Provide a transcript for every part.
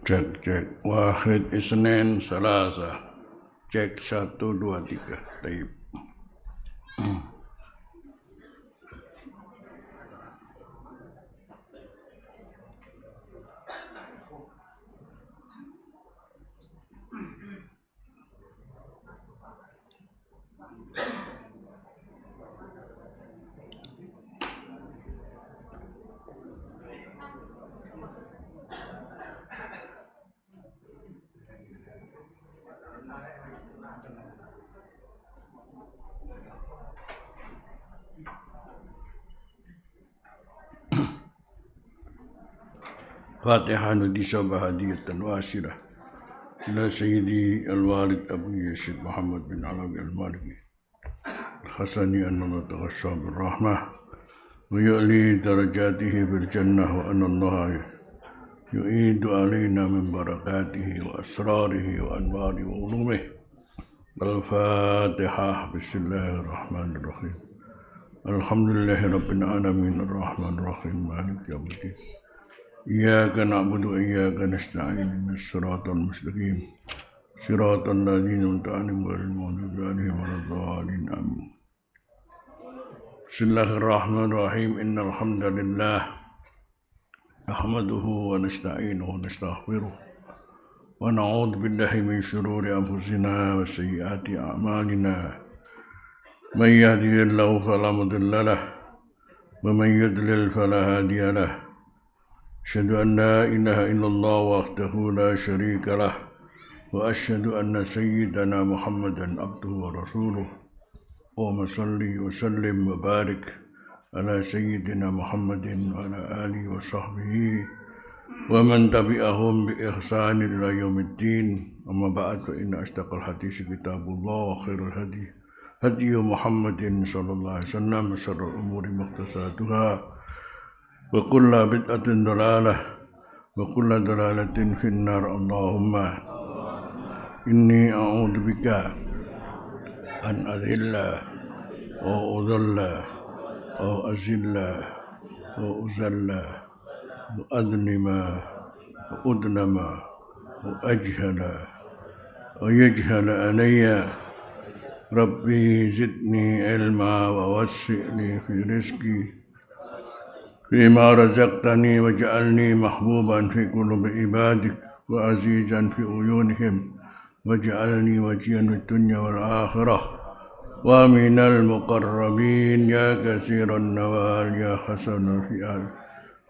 Cek. Wahid Isnin Salasa. Cek 1, 2, 3. Taib. فاتحة ندشب هدية واسرة إلى سيدي الوالد أبو يزيد محمد بن علوي المالكي الحسني أن نتغشى بالرحمة ويعلي درجاته في الجنة وأن الله يعيد علينا من بركاته وأسراره وأنواره وعلومه. الفاتحة. بسم الله الرحمن الرحيم. الحمد لله رب العالمين الرحمن الرحيم مالك يوم الدين. إياك نعبد وإياك نستعين اهدنا الصراط المستقيم صراط الذين أنعمت عليهم غير المغضوب عليهم ولا الضالين آمين. بسم الله الرحمن الرحيم. إن الحمد لله نحمده ونستعينه ونستغفره ونعوذ بالله من شرور أنفسنا وسيئات أعمالنا. من يهده الله فلا مضل له ومن يضلل فلا هادي له. أشهد أن لا إله إلا الله وحده لا شريك له وأشهد أن سيدنا محمدا عبده ورسوله. اللهم صل وسلم وبارك على سيدنا محمد وعلى آله وصحبه ومن تبعهم بإحسان إلى يوم الدين. أما بعد فإن أصدق الحديث كتاب الله وخير الهدي هدي محمد صلى الله عليه وسلم وشر الأمور محدثاتها وكل بدعة ضلالة وكل ضلالة في النار. اللهم إني أعوذ بك أن أذل أو أذل أو أزل أو أزل وأظلم وأظلم وأجهل ويجهل علي. ربي زدني علما ووسعني في رزقي فيما رزقتني واجعلني محبوبا في قلوب عبادك وعزيزا في عيونهم واجعلني وجيها في الدنيا والآخرة ومن المقربين. يا كثير النوال يا حسن الفئال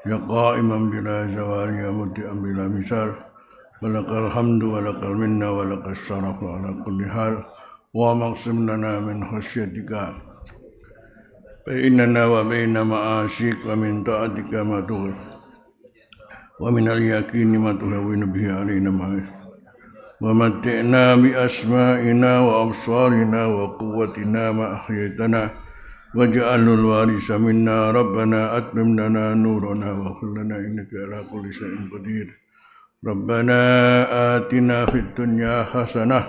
يا قائما بلا زوال يا مبدئا بلا مثال. ولك الحمد ولك المنة ولك الشرف على كل حال. واقسم لنا من خشيتك فإننا وبين معاصيك ومن طاعتك ما تغفر ومن اليقين ما تهون به علينا معاصيك. ومتعنا بأسمائنا وأبصارنا وقوتنا ما أحييتنا واجعل الوارث منا. ربنا أتمم لنا نورنا واغفر لنا إنك على كل شيء قدير. ربنا آتنا في الدنيا حسنة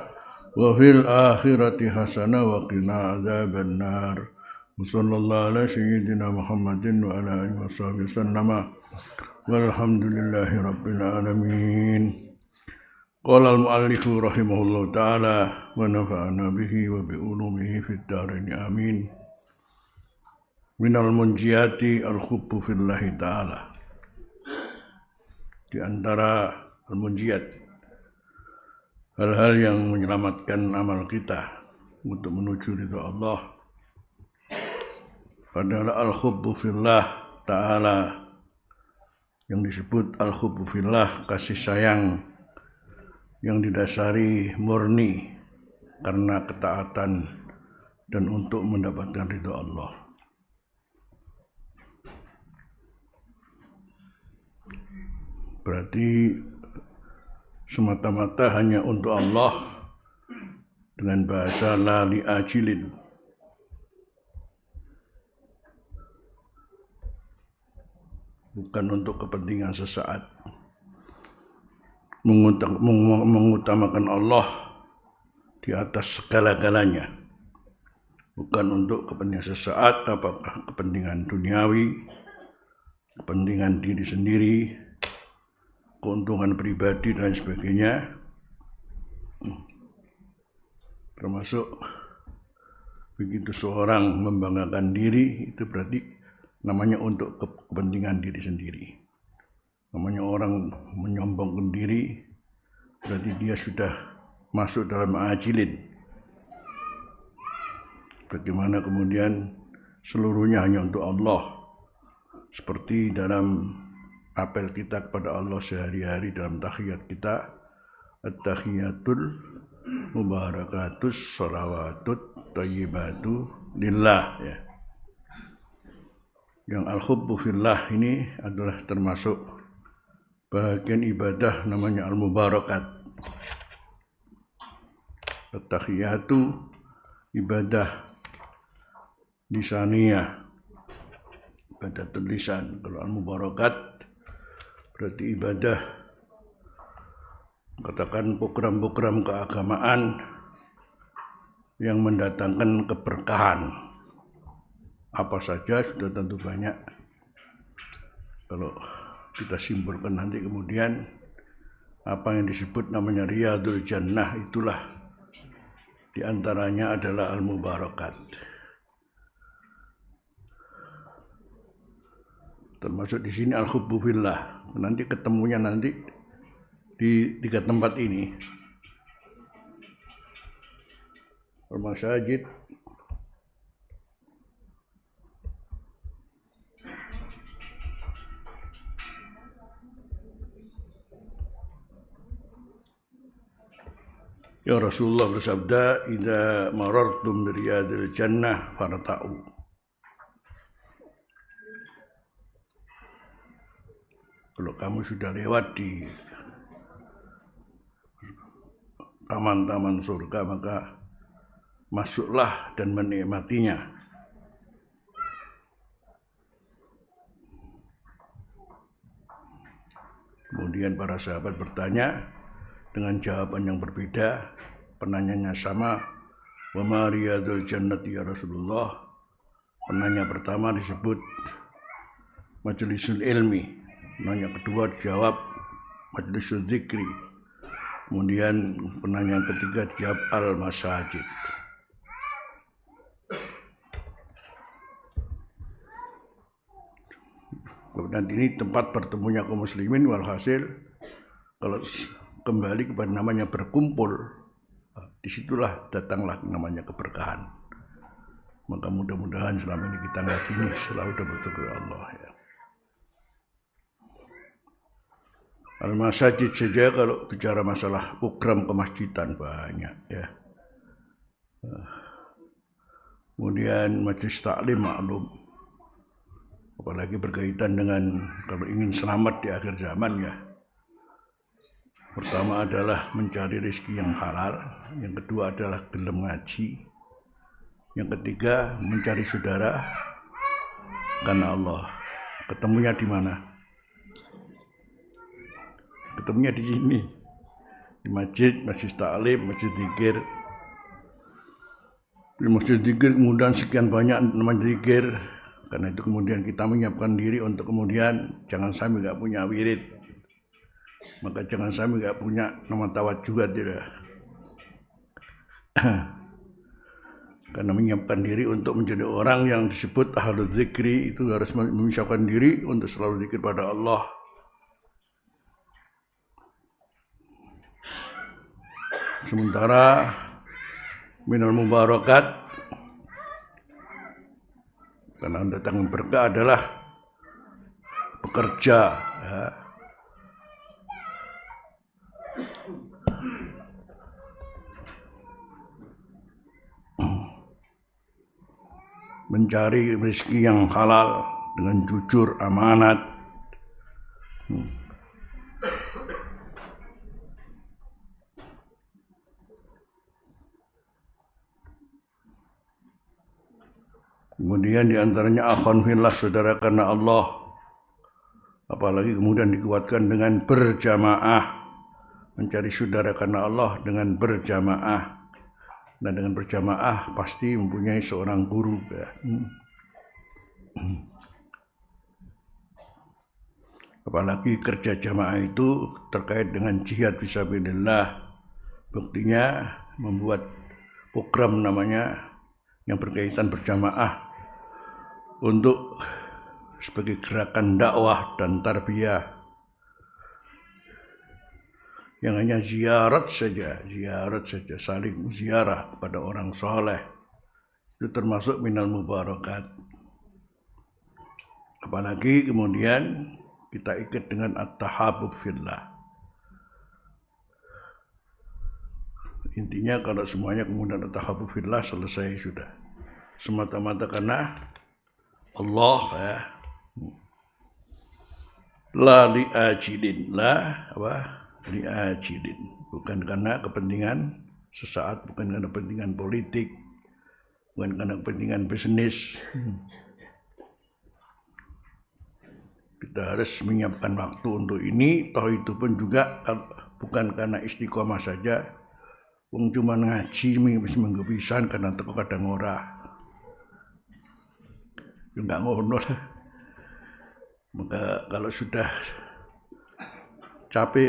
وفي الآخرة حسنة وقنا عذاب النار. وصلى الله على سيدنا محمد وعلى آله وصحبه وسلم والحمد لله رب العالمين. قال المؤلف رحمه الله تعالى ونفعنا به وبعلومه في الدارين آمين. من المنجيات الحب في الله تعالى. Di antara al-munjiat, hal-hal yang menyelamatkan amal kita untuk menuju ridha Allah adalah al-hubbu fillah ta'ala, yang disebut al-hubbu fillah, kasih sayang yang didasari murni karena ketaatan dan untuk mendapatkan ridha Allah. Berarti semata-mata hanya untuk Allah dengan bahasa la li'ajilin. Bukan untuk kepentingan sesaat. Mengutamakan Allah di atas segala-galanya. Bukan untuk kepentingan sesaat, apakah kepentingan duniawi, kepentingan diri sendiri, keuntungan pribadi dan sebagainya, termasuk begitu seorang membanggakan diri, itu berarti namanya untuk kepentingan diri sendiri. Namanya orang menyombongkan diri, berarti dia sudah masuk dalam ajilin. Bagaimana kemudian seluruhnya hanya untuk Allah, seperti dalam apel kita kepada Allah sehari-hari dalam tahiyat kita, at-tahiyatul mubarakatus sholawatut thayyibatu lillah, ya. Yang al-hubbu fillah ini adalah termasuk bagian ibadah namanya al-mubarakat. At-tahiyatu ibadah lisaniyah, ibadah tulisan. Kalau al-mubarakat berarti ibadah, katakan program-program keagamaan yang mendatangkan keberkahan. Apa saja sudah tentu banyak. Kalau kita simpulkan nanti kemudian apa yang disebut namanya Riyadul Jannah, itulah diantaranya adalah al-mubarakat. Termasuk di sini al-hubbu fillah. Nanti ketemunya nanti di 3 tempat ini. Al-masajid, ya Rasulullah bersabda, idza marartum bi riyadil jannah farta'u. Kalau kamu sudah lewat di taman-taman surga, maka masuklah dan menikmatinya. Kemudian para sahabat bertanya dengan jawaban yang berbeda. Penanyanya sama, wa ma riyadul jannati ya Rasulullah. Penanya pertama disebut majlisul ilmi, penanya kedua dijawab majlisul zikri, kemudian penanya ketiga dijawab al-masajid. Dan ini tempat bertemunya kaum muslimin. Walhasil kalau kembali kepada namanya berkumpul, disitulah datanglah namanya keberkahan. Maka mudah-mudahan selama ini kita ngaji ini selalu dapat bersyukur Allah, ya. Al-masajid saja kalau bicara masalah program kemasjidan banyak, ya. Kemudian majlis taklim maklum, apalagi berkaitan dengan kalau ingin selamat di akhir zaman, ya. Pertama adalah mencari rezeki yang halal, yang kedua adalah gelem ngaji, yang ketiga mencari saudara karena Allah. Ketemunya di mana? Ketemunya di sini, di masjid, masjid taklim, masjid zikir. Di masjid zikir kemudian sekian banyak nama zikir. Karena itu kemudian kita menyiapkan diri untuk kemudian jangan sampai nggak punya wirid, maka jangan sampai nggak punya nama tawat juga tidak. Karena menyiapkan diri untuk menjadi orang yang disebut ahlul zikri, itu harus mempersiapkan diri untuk selalu zikir pada Allah. Sementara minal mubarakat, karena datang berkah adalah bekerja, ya. Mencari rezeki yang halal dengan jujur, amanat. Kemudian diantaranya akhwan fillah, saudara karena Allah. Apalagi kemudian dikuatkan dengan berjamaah, mencari saudara karena Allah dengan berjamaah. Dan dengan berjamaah pasti mempunyai seorang guru, ya. Apalagi kerja jamaah itu terkait dengan jihad fisabilillah. Buktinya membuat program namanya yang berkaitan berjamaah untuk sebagai gerakan dakwah dan tarbiyah yang hanya ziarat saja, saling ziarah kepada orang soleh, itu termasuk minal mubarakat. Apalagi kemudian kita ikat dengan at-tahabbub fillah. Intinya kalau semuanya kemudian at-tahabbub fillah selesai sudah. Semata-mata karena Allah ya. La li'ajilin, li'ajilin, bukan karena kepentingan sesaat, bukan karena kepentingan politik, bukan karena kepentingan bisnis. Kita harus menyiapkan waktu untuk ini. Toh itu pun juga bukan karena istiqomah saja. Wong cuma ngaji seminggu pisan karena teko kadang ora. Enggak ngono lah. Maka kalau sudah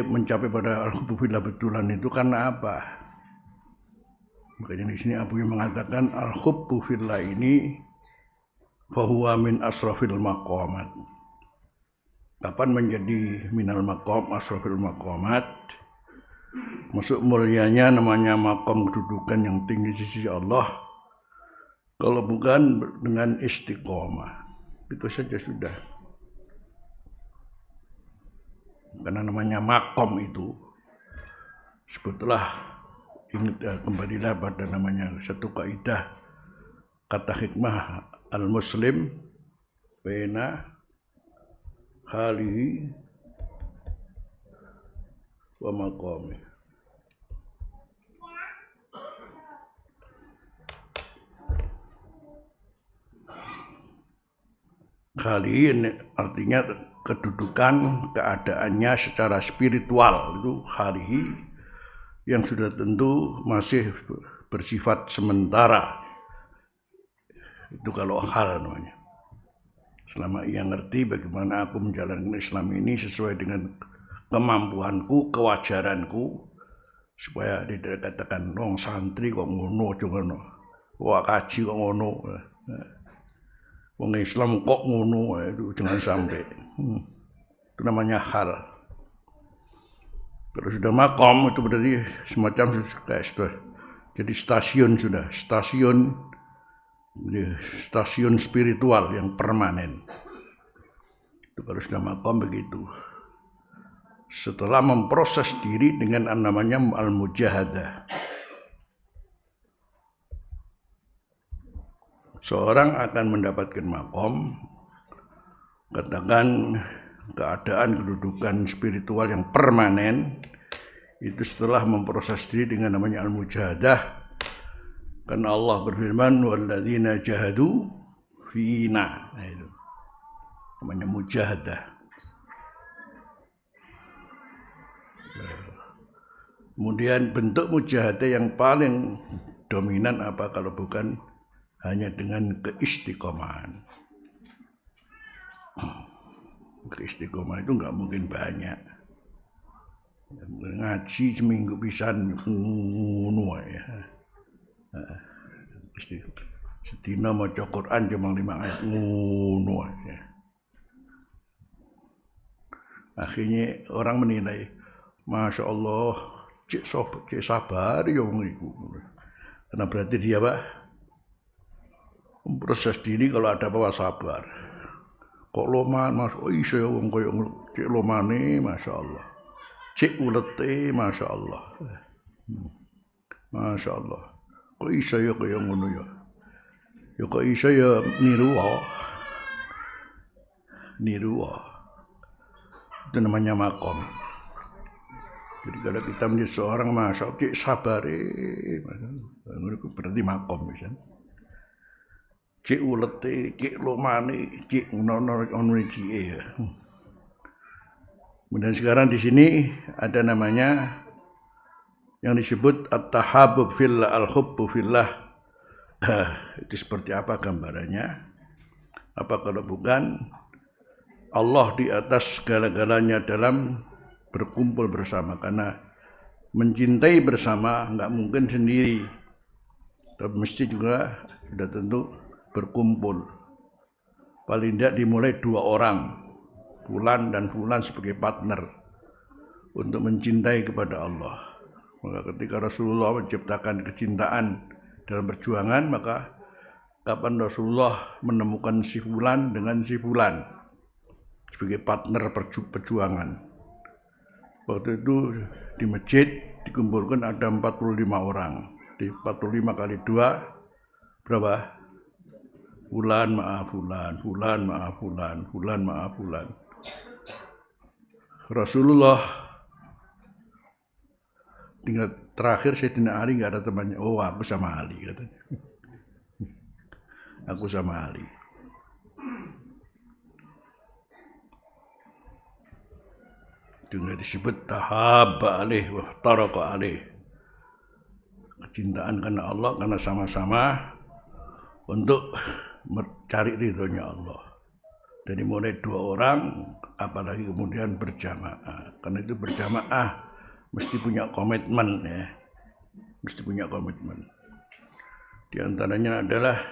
mencapai pada al-hubbu fillah betulan itu karena apa? Makanya di sini Abu yang mengatakan al-hubbu fillah ini fahuwa min asrafil maqamat. Kapan menjadi minal maqam asrafil maqamat? Masuk mulianya namanya maqam kedudukan yang tinggi di sisi Allah. Kalau bukan dengan istiqomah, itu saja sudah. Karena namanya makom itu sebetulnya kembalilah pada namanya satu kaidah kata hikmah al-muslim baina halihi wa maqami. Halihi artinya kedudukan, keadaannya secara spiritual itu halihi yang sudah tentu masih bersifat sementara. Itu kalau hal namanya. Selama ia ngerti bagaimana aku menjalankan Islam ini sesuai dengan kemampuanku, kewajaranku, supaya tidak katakan wong santri kok ngono aja ngono, wah kaji kok ngono, wong Islam kok ngono, itu jangan sampai. Itu namanya hal. Kalau sudah makom itu berarti semacam jadi stasiun sudah, stasiun spiritual yang permanen. Itu kalau sudah makom begitu. Setelah memproses diri dengan namanya al-mujahadah. Seorang akan mendapatkan makom, katakan keadaan kedudukan spiritual yang permanen, itu setelah memproses diri dengan namanya al-mujahadah. Karena Allah berfirman walladzina jahadu fina, nah, itu namanya mujahadah. Kemudian bentuk mujahadah yang paling dominan apa kalau bukan hanya dengan keistiqomahan. Keistiqomahan itu nggak mungkin banyak. Ngaji seminggu pisan ngono ya. Sedina maca Quran cuma 5 ayat ngono ya. Akhirnya orang menilai, Masya Allah, cik sabar ya wong iku. Karena berarti dia apa? Memproses diri kalau ada apa sabar. Kok loman Mas, oh iso ya wong koyo cik lomane Masya Allah. Cik ulete Masya Allah. Masya Allah. Kok iso ya kaya ngono ya. Ya kok iso ya niru. Itu namanya makom. Jadi kalau kita menjadi seorang Masya Allah, cik sabare, berarti makom misalnya. Cik ulete, cik lomane, cik ono cike ya. Kemudian sekarang di sini ada namanya yang disebut at-tahabbub fillah, al-hubbu fillah. Itu seperti apa gambarannya? Apa kalau bukan Allah di atas segala-galanya dalam berkumpul bersama, karena mencintai bersama nggak mungkin sendiri, tapi mesti juga sudah tentu berkumpul. Paling tidak dimulai 2 orang, fulan dan fulan sebagai partner untuk mencintai kepada Allah. Maka ketika Rasulullah menciptakan kecintaan dalam perjuangan, maka kapan Rasulullah menemukan si fulan dengan si fulan sebagai partner perjuangan. Waktu itu di masjid dikumpulkan ada 45 orang. Di 45 kali 2 berapa? Fulan maaf fulan, fulan maaf fulan, fulan maaf fulan. Rasulullah tinggal terakhir Sayyidina Ali nggak ada temannya. Oh, aku sama Ali katanya. Aku sama Ali. Itu nggak disebut tahabba alaih wa taraqa alaih. Kecintaan karena Allah, karena sama-sama untuk mencari ridhonya Allah. Dari mulai 2 orang, apalagi kemudian berjamaah. Karena itu berjamaah mesti punya komitmen ya. Mesti punya komitmen. Di antaranya adalah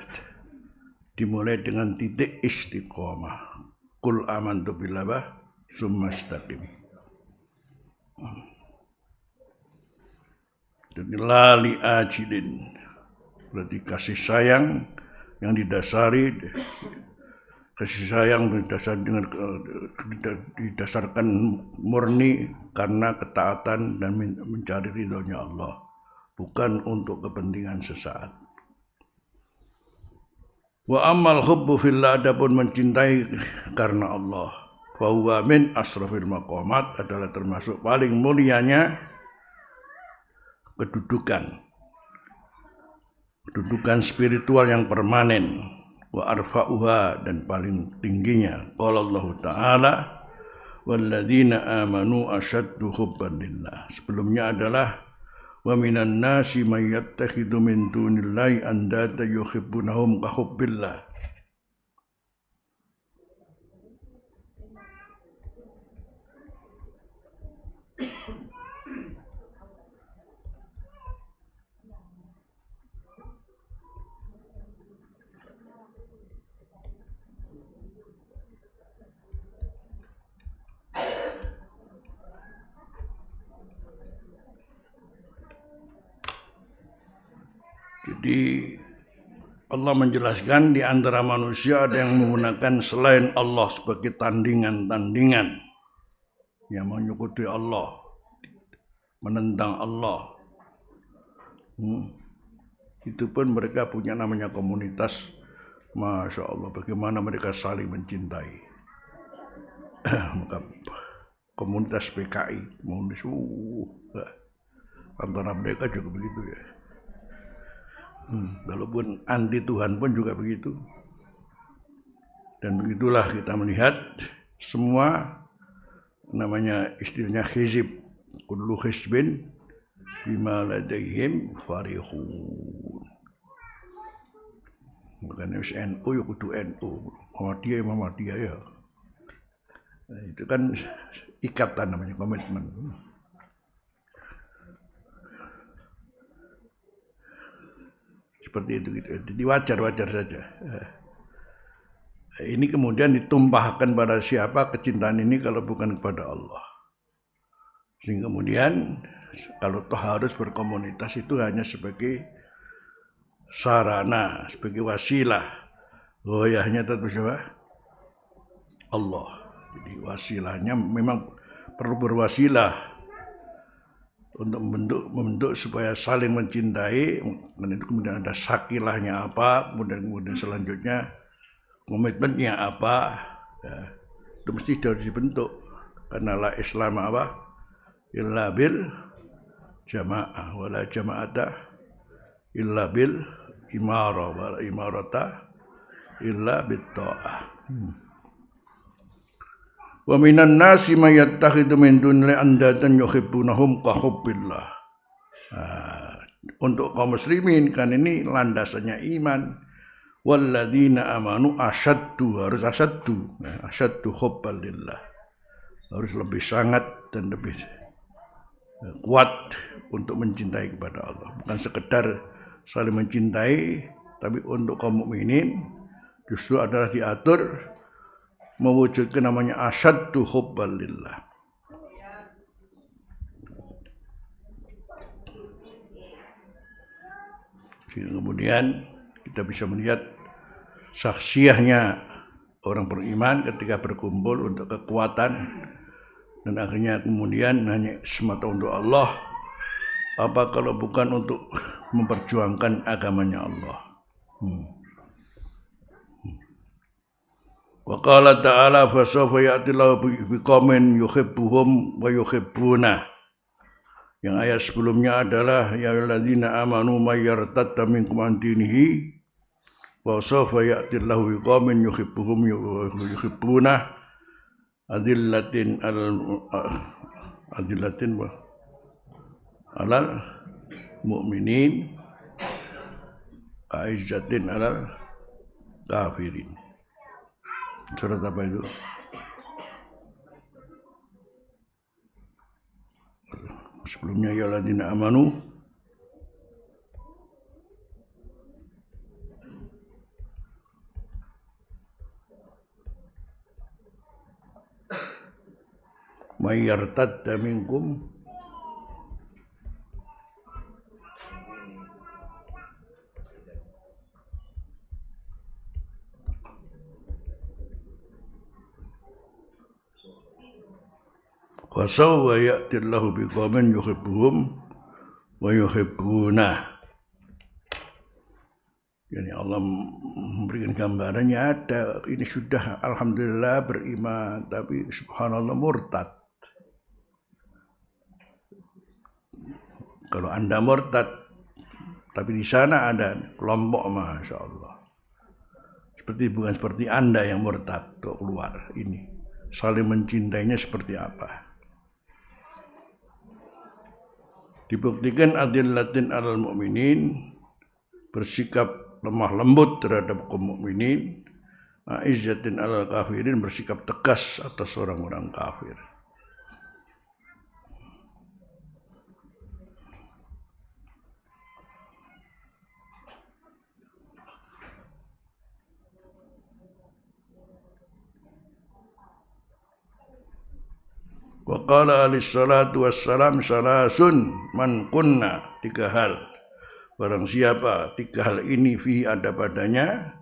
dimulai dengan titik istiqomah. Qul amantu billah summa istaqim. Jadi lali ajilin, berarti kasih sayang yang didasari, kasih sayang didasarkan murni karena ketaatan dan mencari ridhonya Allah, bukan untuk kepentingan sesaat. Wa ammal hubbu fillah, adapun mencintai karena Allah, fa huwa min asrafil maqamat, adalah termasuk paling mulianya kedudukan spiritual yang permanen, wa arfa'uha, dan paling tingginya. Qala Allah Ta'ala walladzina amanu asyaddu hubban lillah. Sebelumnya adalah wa minan nasi may yattakhidhu min dunillahi andada yuhibbunahum ka hubbillah. Jadi Allah menjelaskan di antara manusia ada yang menggunakan selain Allah sebagai tandingan-tandingan, yang menyekutuai Allah, menentang Allah. Itu pun mereka punya namanya komunitas. Masya Allah, bagaimana mereka saling mencintai. Maka komunitas PKI, komunitas antara mereka juga begitu ya. Walaupun anti Tuhan pun juga begitu. Dan begitulah kita melihat semua, namanya istilahnya hizib, kullu hizbin bima ladaihim farihun. Makanya NU ya kudu NU, Muhammadiyah ya. Nah, itu kan ikatan namanya, komitmen. Seperti itu gitu. Jadi wajar saja. Ini kemudian ditumpahkan pada siapa kecintaan ini kalau bukan kepada Allah. Sehingga kemudian kalau toh harus berkomunitas itu hanya sebagai sarana, sebagai wasilah. Goyahnya tetap siapa? Allah. Jadi wasilahnya memang perlu berwasilah untuk membentuk supaya saling mencintai. Dan itu kemudian ada sakilahnya apa, kemudian selanjutnya komitmennya apa, ya, itu mesti harus dibentuk. Karena la Islam apa illa bil jamaah, wala jama'ata illa bil imarah, wala imarata illa bit ta'ah. Wa minan nasi may yattakhidhu min dunillahi andadan yuhibbunahum ka hubbillah. Untuk kaum muslimin kan ini landasannya iman. walladzina amanu asyaddu, harus asyaddu, asyaddu hubban lillah, harus lebih sangat dan lebih kuat untuk mencintai kepada Allah, bukan sekedar saling mencintai, tapi untuk kaum mukminin justru adalah diatur mewujudkan namanya asyaddu hubban lillah. Kemudian kita bisa melihat saksiahnya orang beriman ketika berkumpul untuk kekuatan, dan akhirnya kemudian hanya semata untuk Allah, apa kalau bukan untuk memperjuangkan agamanya Allah. Wa qala ta'ala fa sawfa ya'tillahu biqaumin yuhibbuhum wa yuhibbuna. Yang ayat sebelumnya adalah ya ayyuhalladzina amanu may yartadda minkum an dinihi wa sawfa ya'tillahu biqaumin yuhibbuhum wa yuhibbuna adillatin alal mu'minin aizzatin alal kafirin. Surat apa itu? Sebelumnya ya alladzina amanu may yartadda minkum wa sawfa ya'tillahu biqaumin yuhibbuhum wa yuhibbuna. Yani Allah memberikan gambarannya ada, ini sudah alhamdulillah beriman, tapi subhanallah murtad. Kalau Anda murtad, tapi di sana ada kelompok, masya Allah. Bukan seperti Anda yang murtad tuh keluar ini. Saling mencintainya seperti apa? Dibuktikan adillatin alal mu'minin, bersikap lemah lembut terhadap kaum mukminin, aizzatin alal kafirin, bersikap tegas atas orang-orang kafir. Wa qala alayhi salatu wassalam salasun man kunna, 3 hal. Barang siapa 3 hal ini fi ada padanya,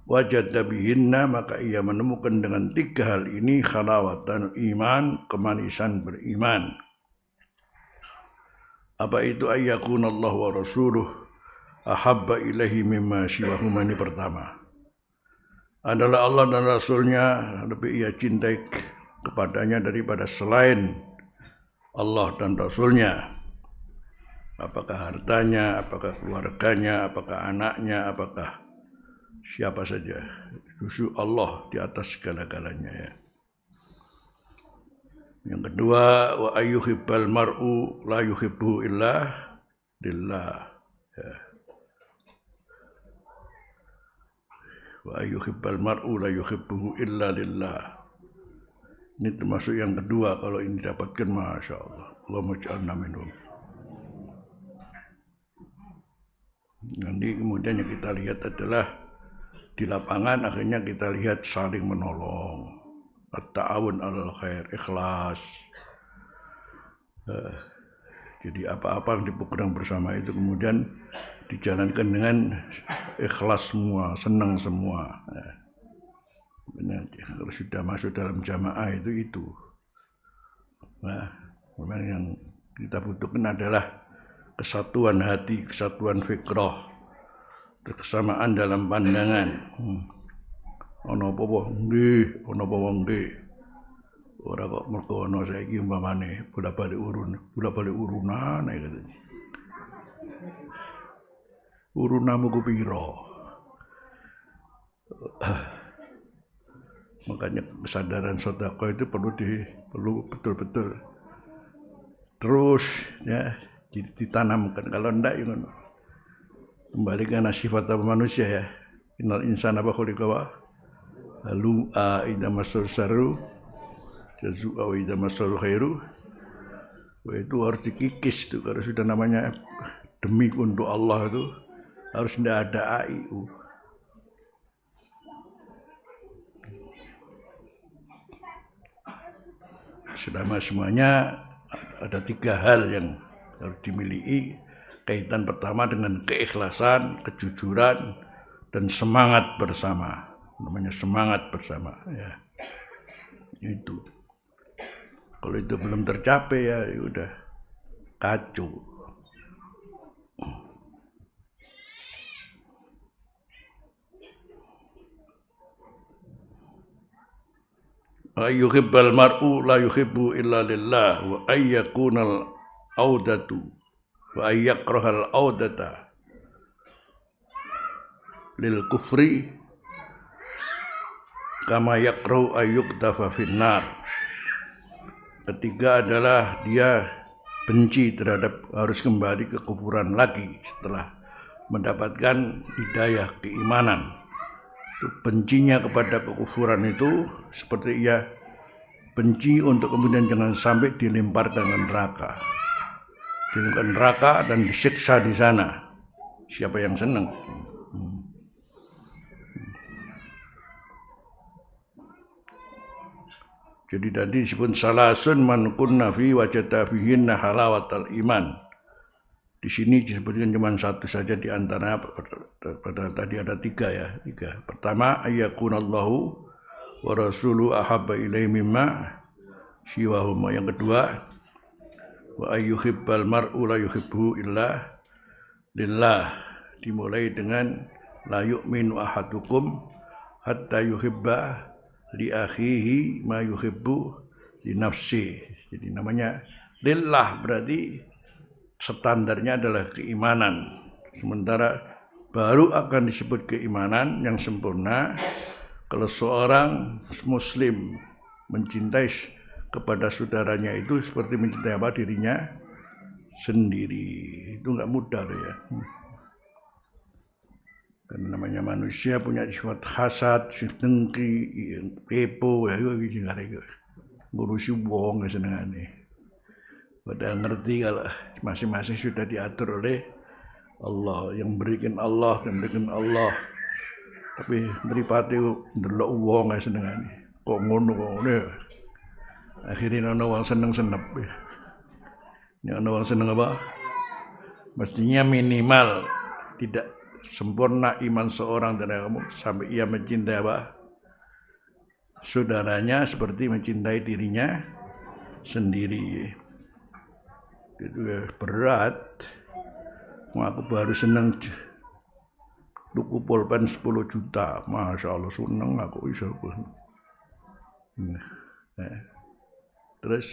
wajada bihinna, maka ia menemukan dengan 3 hal ini khalawatan iman, kemanisan beriman. Apa itu? Ayyakunallahu wa rasuluh ahabba ilaihi mimma siwahuma. Ini pertama adalah Allah dan Rasulnya lebih ia cintai kepadanya daripada selain Allah dan Rasulnya. Apakah hartanya, apakah keluarganya, apakah anaknya, apakah siapa saja, justru Allah di atas segala-galanya ya. Yang kedua, wa ayyuhibbal mar'u la yuhibbu illa lillah ya. Wa ayyuhibbal mar'u la yuhibbu illa lillah. Ini termasuk yang kedua, kalau ini dapatkan masya Allah. Allahumma ij'alna minhum. Nanti kemudian yang kita lihat adalah di lapangan, akhirnya kita lihat saling menolong, at-ta'awun 'alal khair, ikhlas. Jadi apa-apa yang dipegang bersama itu kemudian dijalankan dengan ikhlas semua, senang semua. Benar, kalau sudah masuk dalam jamaah itu. Nah, memang yang kita butuhkan adalah kesatuan hati, kesatuan fikrah, kesamaan dalam pandangan. Ana apa nggih, ana apa nggih. Ora kok mergo ana saiki umpamane bola-balik urunan ae gitu. Urunamu ku pira? Makanya kesadaran sedekah itu perlu betul-betul terus ya ditanamkan. Kalau enggak ya kembali karena sifat manusia ya, Innal insana khuliqa halu'a idza massahu syarru jazua wa idza massahu khairu. Itu harus dikikis tuh, kalau sudah namanya demi untuk Allah itu harus tidak ada AIU. Selama semuanya ada 3 hal yang harus dimiliki. Kaitan pertama dengan keikhlasan, kejujuran, dan semangat bersama. Namanya semangat bersama ya. Itu. Kalau itu belum tercapai ya udah kacau. Ayyuhibbal mar'u la yuhibbu illa lillah wa ayyakunal audatu wa ayyakrahal audata lil kufri kama yakrahu ayyukdafa finnar. Ketiga adalah dia benci terhadap harus kembali ke kufuran lagi setelah mendapatkan hidayah keimanan. Bencinya kepada kekufuran itu seperti ia benci untuk kemudian jangan sampai dilemparkan ke neraka. Dilemparkan neraka dan disiksa di sana. Siapa yang senang? Jadi tadi disebut salasun man kunna fi wajada fihinna halawatal iman. Di sini disebutkan cuma satu saja di antara pada tadi ada 3 ya. 3. Pertama ayyakunallahu wa rasulu ahabba ilaihi mimma siwahuma. Yang kedua wa ayyuhibbal mar'u la yuhibbu illa lillah. Dimulai dengan la yu'minu ahadukum hatta yuhibba li akhihi ma yuhibbu li nafsi. Jadi namanya lillah berarti standarnya adalah keimanan. Sementara baru akan disebut keimanan yang sempurna kalau seorang muslim mencintai kepada saudaranya itu seperti mencintai apa? Dirinya sendiri. Itu enggak mudah loh ya. Karena namanya manusia punya sifat hasad, dengki, kepo, ya itu gitu. Ngurusi wong senengane. Padahal ngerti kalau masing-masing sudah diatur oleh Allah, yang berikan Allah dan berikan Allah. Tapi mripate ndelok wong senengane. Kok ngono kok ngene. Akhirnya ana wong seneng-senep. Ini ana wong seneng apa? Mestinya minimal tidak sempurna iman seorang dari kamu sampai ia mencintai apa? Saudaranya seperti mencintai dirinya sendiri. Itu ya berat. Aku baru seneng tuku pulpen 10 juta. Masya Allah seneng aku bisa. Terus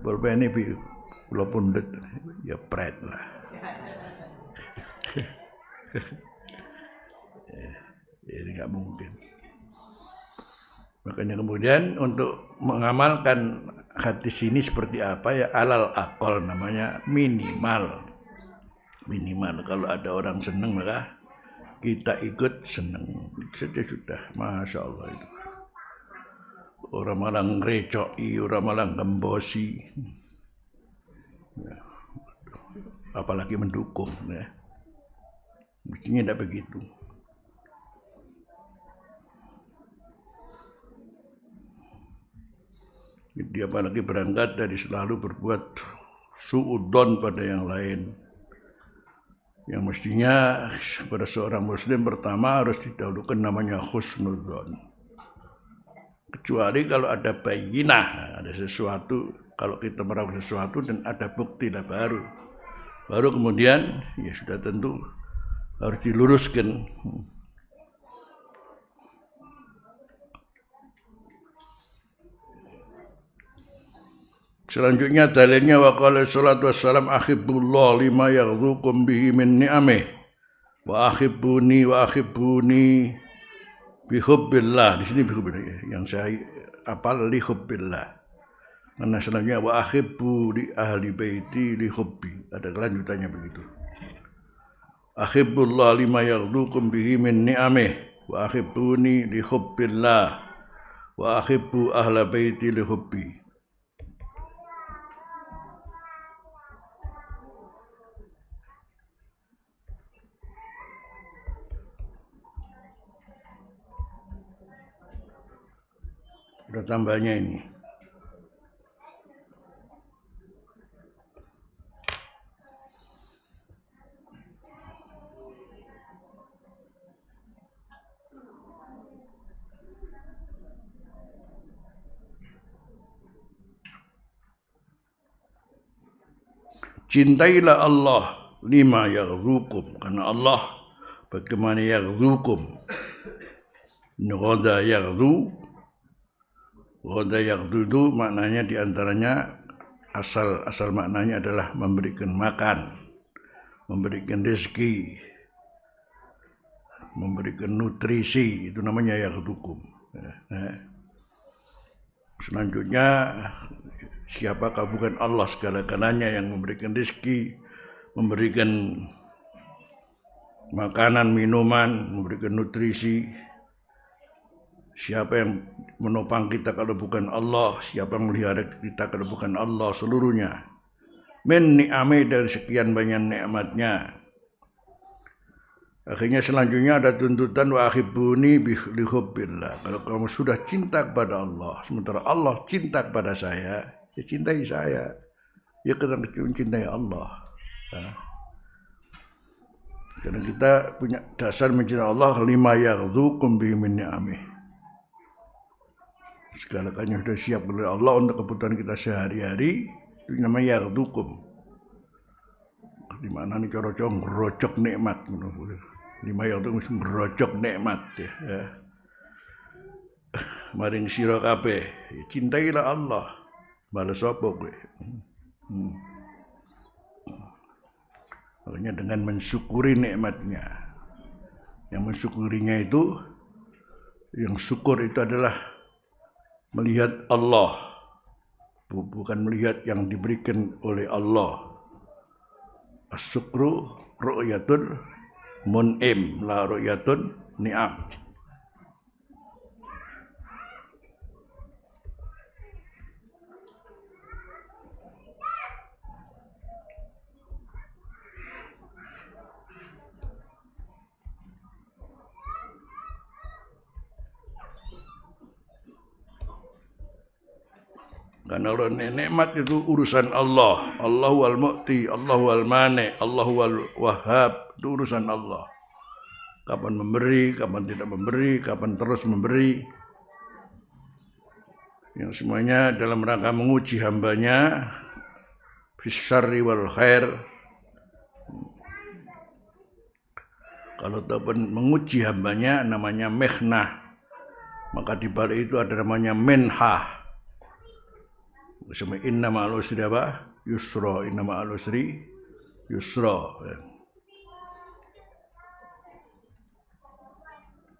pulpen ini kula pundut ya pret lah. Jadi nggak mungkin. Makanya kemudian untuk mengamalkan hadis ini seperti apa ya, alal aqal namanya minimal kalau ada orang seneng maka kita ikut seneng saja sudah. Masya Allah itu orang malah ngerecoki, orang malah ngembosi ya. Apalagi mendukung ya. Mestinya tidak begitu. Dia apalagi berangkat dari selalu berbuat suudzon pada yang lain. Yang mestinya pada seorang muslim pertama harus didahulukan namanya husnudzon. Kecuali kalau ada bayinah, ada sesuatu, kalau kita meragukan sesuatu dan ada bukti lah baru kemudian ya sudah tentu harus diluruskan. Selanjutnya dalilnya wa qala salatu wassalam ahibbullah lima yaghzukum bihi min ni'amih wa ahibbuni bi hubbillah. Di sini bi hubbillah yang saya apal li hubbillah. Karena selanjutnya wa ahibbu li ahli baiti li hubbi. Ada kelanjutannya begitu. Ahibbullah lima yaghdukum bihi min ni'amih wa ahibbuni li hubbillah wa ahibbu ahla baiti li hubbi. Ada tambahnya ini. Cintailah Allah lima yaghzukum, karena Allah bagaimana yaghzukum. Ghada yaghzu itu maknanya diantaranya asal maknanya adalah memberikan makan, memberikan rezeki, memberikan nutrisi, itu namanya yaghzukum. Selanjutnya, siapakah bukan Allah segala-galanya yang memberikan rezeki, memberikan makanan, minuman, memberikan nutrisi. Siapa yang menopang kita kalau bukan Allah? Siapa yang melihara kita kalau bukan Allah? Seluruhnya. Min ni'ami, dari sekian banyak nikmatnya. Akhirnya selanjutnya ada tuntutan wa ahibbuni li hubbillah. Kalau kamu sudah cinta kepada Allah, sementara Allah cinta kepada saya, ya cintai saya. Ya karena mencintai Allah. Karena kita punya dasar mencintai Allah, lima yaghzukum bihi min ni'amih. Segala-galanya sudah siap oleh Allah untuk kebutuhan kita sehari-hari, itu namanya yaghzukum. Di mana nih cara ngerojok nikmat, lima yaghzukum ngerojok nikmat ya. Maring sira kabeh, cintailah Allah. Bales apa kowe? Makanya dengan mensyukuri nikmatnya. Yang mensyukurinya itu, yang syukur itu adalah melihat Allah, bukan melihat yang diberikan oleh Allah. As-syukru ru'yatul mun'im, la ru'yatun ni'am. Karena nikmat itu urusan Allah. Allahu al-mu'ti, Allahu al-mani, Allahu al-wahhab, itu urusan Allah. Kapan memberi, kapan tidak memberi, kapan terus memberi. Yang semuanya dalam rangka menguji hambanya, fisyarri wal khair. Kalau tapan menguji hambanya namanya mihnah, maka di balik itu ada namanya minhah. Sama inna ma'al usri apa? Yusra, inna ma'al usri yusra.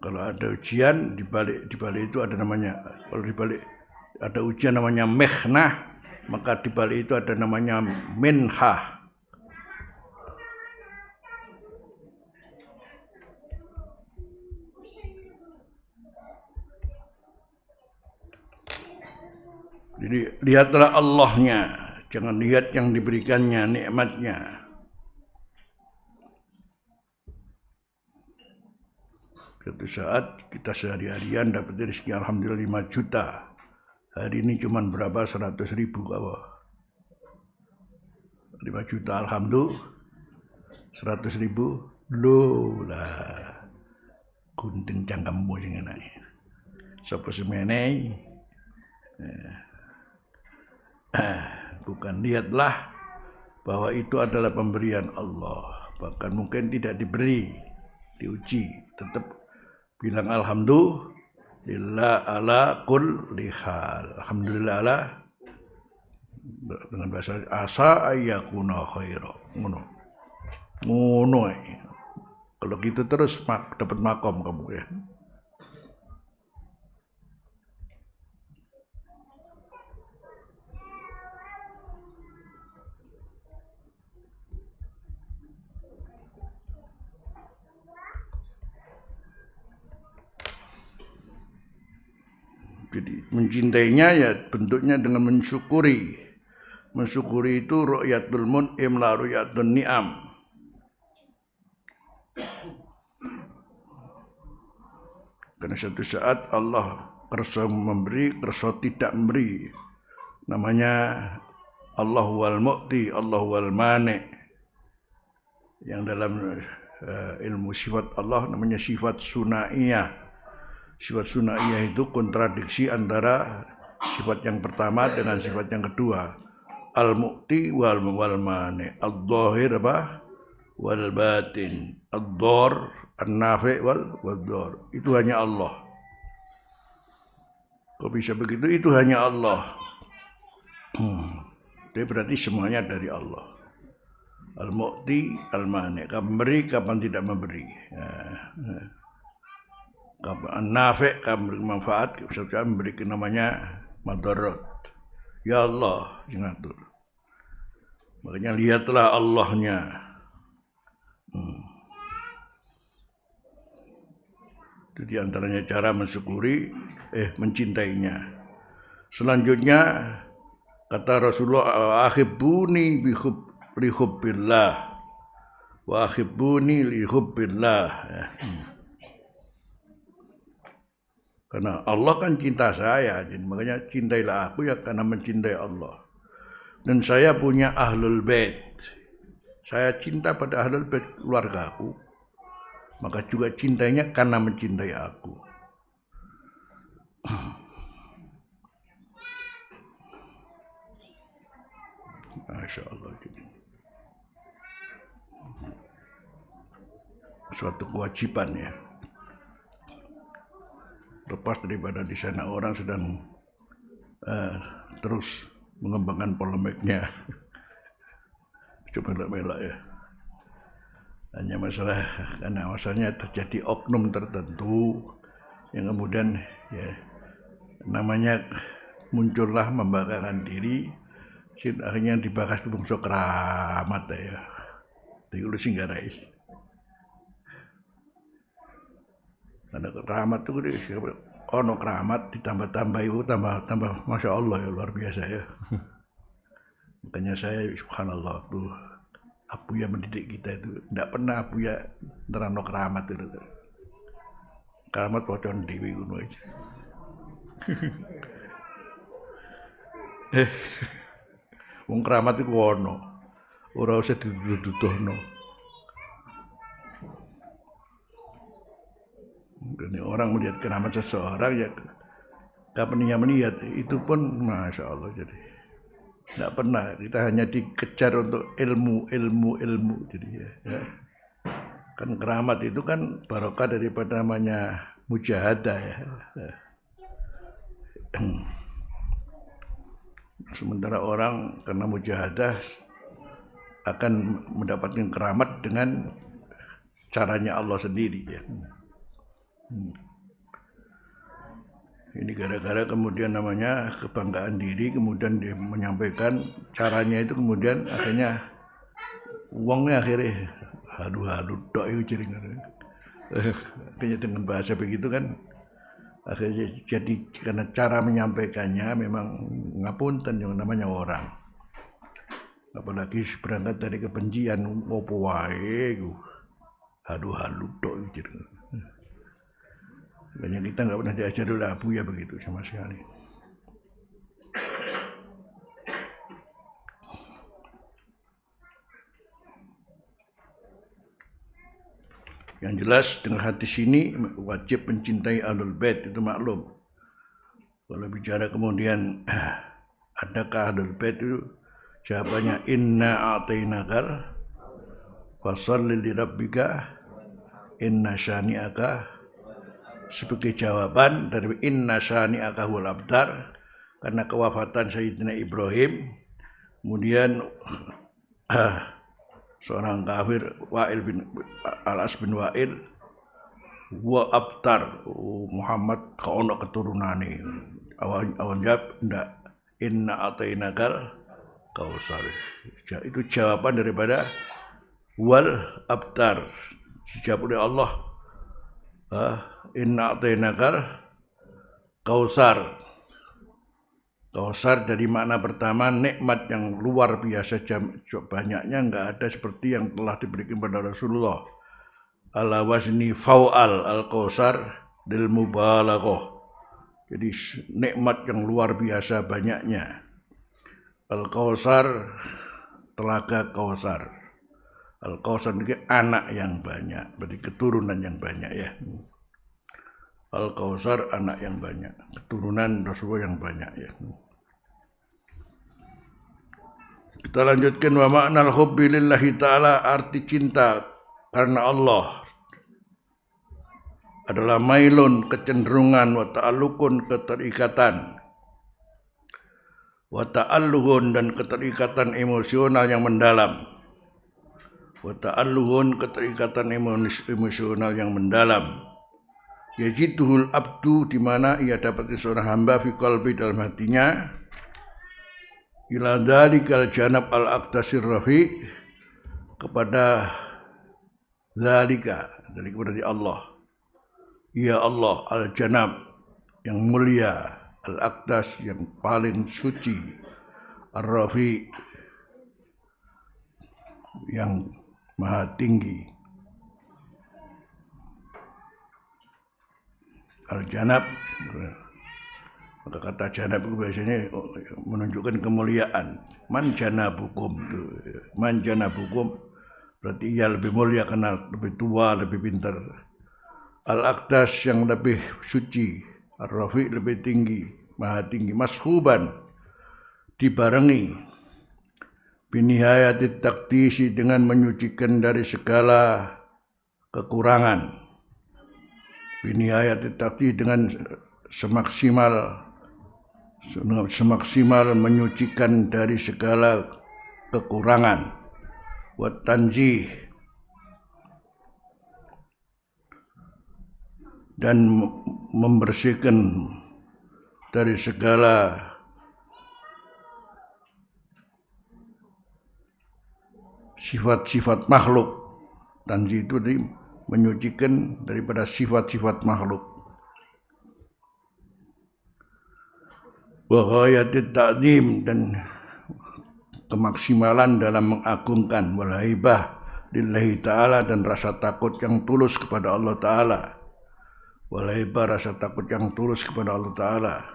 Kalau ada ujian di balik itu ada namanya, kalau di balik ada ujian namanya mihnah, maka di balik itu ada namanya minhah. Jadi lihatlah Allahnya, jangan lihat yang diberikannya, nikmatnya. Suatu saat kita sehari-harian dapat rezeki alhamdulillah 5 juta. Hari ini cuma berapa? 100.000 kawan. 5 juta alhamdulillah. 100.000 loh lah. Gunting cangkemmu sing enak. Sapa semene? Bukan, lihatlah bahwa itu adalah pemberian Allah. Bahkan mungkin tidak diberi, diuji, tetap bilang alhamdulillah ala kulli hal. Alhamdulillah ala, dengan bahasa asa ayyakuna khaira. Ngono. Kalau gitu terus dapat makom kamu ya. Jadi mencintainya ya bentuknya dengan mensyukuri. Mensyukuri itu ru'yatul mun'im la ru'yatul ni'am. Karena suatu saat Allah kersa memberi, kersa tidak memberi. Namanya Allah wal mu'ti, Allah wal mani. Yang dalam ilmu sifat Allah namanya sifat sunaiyah. Sifat sunaiyah itu kontradiksi antara sifat yang pertama dengan sifat yang kedua. Al-mu'ti wal mani. Al-dhahir apa? Wal batin. Ad-dhar, an-nafi wal dhar. Itu hanya Allah. Kok bisa begitu? Itu hanya Allah. Jadi berarti semuanya dari Allah. Al-mu'ti, al-mani. Kapan memberi, kapan tidak memberi. Nafi' kamu memberi manfaat, saya memberikan namanya madarat. Ya Allah yang ngatur. Makanya lihatlah Allahnya. Itu diantaranya cara mensyukuri, mencintainya. Selanjutnya kata Rasulullah, ahibbuni li hubbillah wa ahibbuni li hubbillah. Karena Allah kan cinta saya, jadi makanya cintailah aku ya karena mencintai Allah. Dan saya punya ahlul bait. Saya cinta pada ahlul bait keluarga aku. Maka juga cintainya karena mencintai aku. Masya Allah. Suatu kewajiban ya. Lepas daripada di sana orang sedang terus mengembangkan polemiknya. Coba melak ya. Hanya masalah karena asalnya terjadi oknum tertentu yang kemudian ya namanya muncullah membanggakan diri, akhirnya dibahas bungsu keramat ya. Diulu singgarai. Karena keramat itu ono keramat ditambah-tambah itu tambah masya Allah ya luar biasa ya. Makanya saya subhanallah tuh Abuya mendidik kita itu tidak pernah Abuya nerano keramat itu. Keramat pocon dewi ngono aja. Wong keramat iku ono. Ora usah dituduh-tuduhno. Jadi orang melihat keramat seseorang ya kapan ia melihat itu pun masya Allah jadi tidak pernah kita hanya dikejar untuk ilmu jadi ya. Kan keramat itu kan barokah daripada namanya mujahadah ya. Sementara orang karena mujahadah akan mendapatkan keramat dengan caranya Allah sendiri ya. Ini gara-gara kemudian namanya kebanggaan diri, kemudian dia menyampaikan caranya itu kemudian akhirnya uangnya akhirnya halu-halu tok itu jaringan. Akhirnya dengan bahasa begitu kan akhirnya jadi karena cara menyampaikannya memang ngapunten yang namanya orang. Apalagi berangkat dari kebencian opo wae halu-halu tok itu jaringan. Banyak kita nggak pernah diajar oleh Abu ya begitu sama sekali. Yang jelas dengan hadis ini wajib mencintai ahlul bait itu maklum. Kalau bicara kemudian adakah ahlul bait itu jawabannya inna a'tainakal fasholli li rabbika inna syani'aka sebagai jawaban dari inna syani'aka huwal abtar karena kewafatan Sayyidina Ibrahim kemudian seorang kafir Al-As bin Wa'il wa abtar Muhammad kaono keturunane awan jawab ndak inna atainakal kausar itu jawaban daripada wal abtar dijawab oleh Allah inna atainakal kausar Kausar dari makna pertama, nikmat yang luar biasa banyaknya, nggak ada seperti yang telah diberikan pada Rasulullah. Ala wazni fau'al al-kausar del mubalaghah. Jadi nikmat yang luar biasa banyaknya. Al-kausar, telaga kausar. Al-kausar ini anak yang banyak, berarti keturunan yang banyak ya. Al-kausar anak yang banyak, keturunan Rasulullah yang banyak ya. Kita lanjutkan, wa ma'nal hubbi lillahi ta'ala, arti cinta karena Allah adalah mailun, kecenderungan, wa ta'alluqun, keterikatan, wa ta'alluhun, dan keterikatan emosional yang mendalam, wa ta'alluhun, keterikatan emosional yang mendalam, yajiduhul abdu, di mana ia dapati seorang hamba fi qalbi, dalam hatinya, ila dzalikal janab al-aqdasir rafi, kepada dzalika, dari kepada Allah, ya Allah, al-janab yang mulia, al-aqdas yang paling suci, ar-rafi yang maha tinggi. Al-janab, maka kata janab itu biasanya menunjukkan kemuliaan. Man janabukum, man janabukum berarti ia lebih mulia karena lebih tua, lebih pintar. Al-aqdas yang lebih suci, ar-rafi lebih tinggi, maha tinggi. Mashuban, dibarengi, binihayatit taqdisi, dengan menyucikan dari segala kekurangan. Binihayatit taqdisi, dengan semaksimal menyucikan dari segala kekurangan. Wat tanzih, dan membersihkan dari segala sifat-sifat makhluk. Tanzih itu menyucikan daripada sifat-sifat makhluk. Wa ghayatit ta'zim, dan kemaksimalan dalam mengagungkan, wal haibah lillahi ta'ala, dan rasa takut yang tulus kepada Allah Ta'ala. Wal haibah, rasa takut yang tulus kepada Allah Ta'ala.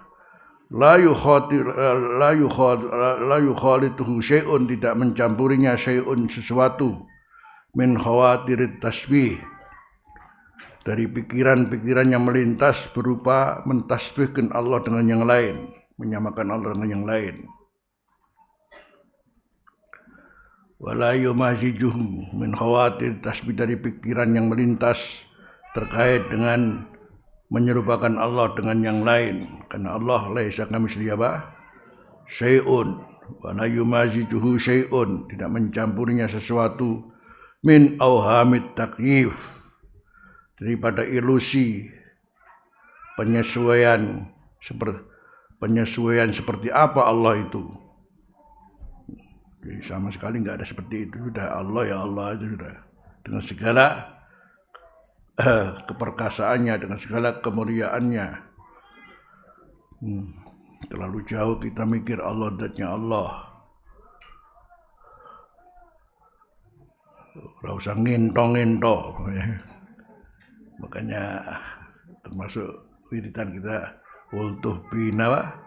La yukhalituhu syai'un, tidak mencampurinya syai'un, sesuatu, min khawatirit tasbih, dari pikiran-pikiran yang melintas berupa mentasbihkan Allah dengan yang lain, menyamakan Allah dengan yang lain. Wala yumazijuhu min khawatir tasbih, dari pikiran yang melintas terkait dengan menyerupakan Allah dengan yang lain, karena Allah laisa kamitslihi syai'un, wala yumazijuhu syai'un, tidak mencampurinya sesuatu, min auhamit takyif, daripada ilusi penyesuaian seperti apa Allah itu. Jadi sama sekali nggak ada seperti itu. Sudah Allah ya Allah itu sudah, dengan segala keperkasaannya, dengan segala kemuliaannya. Terlalu jauh kita mikir Allah, zatnya Allah. Nggak usah ngintong-ngintong. Makanya termasuk wiridan kita, ultuh bina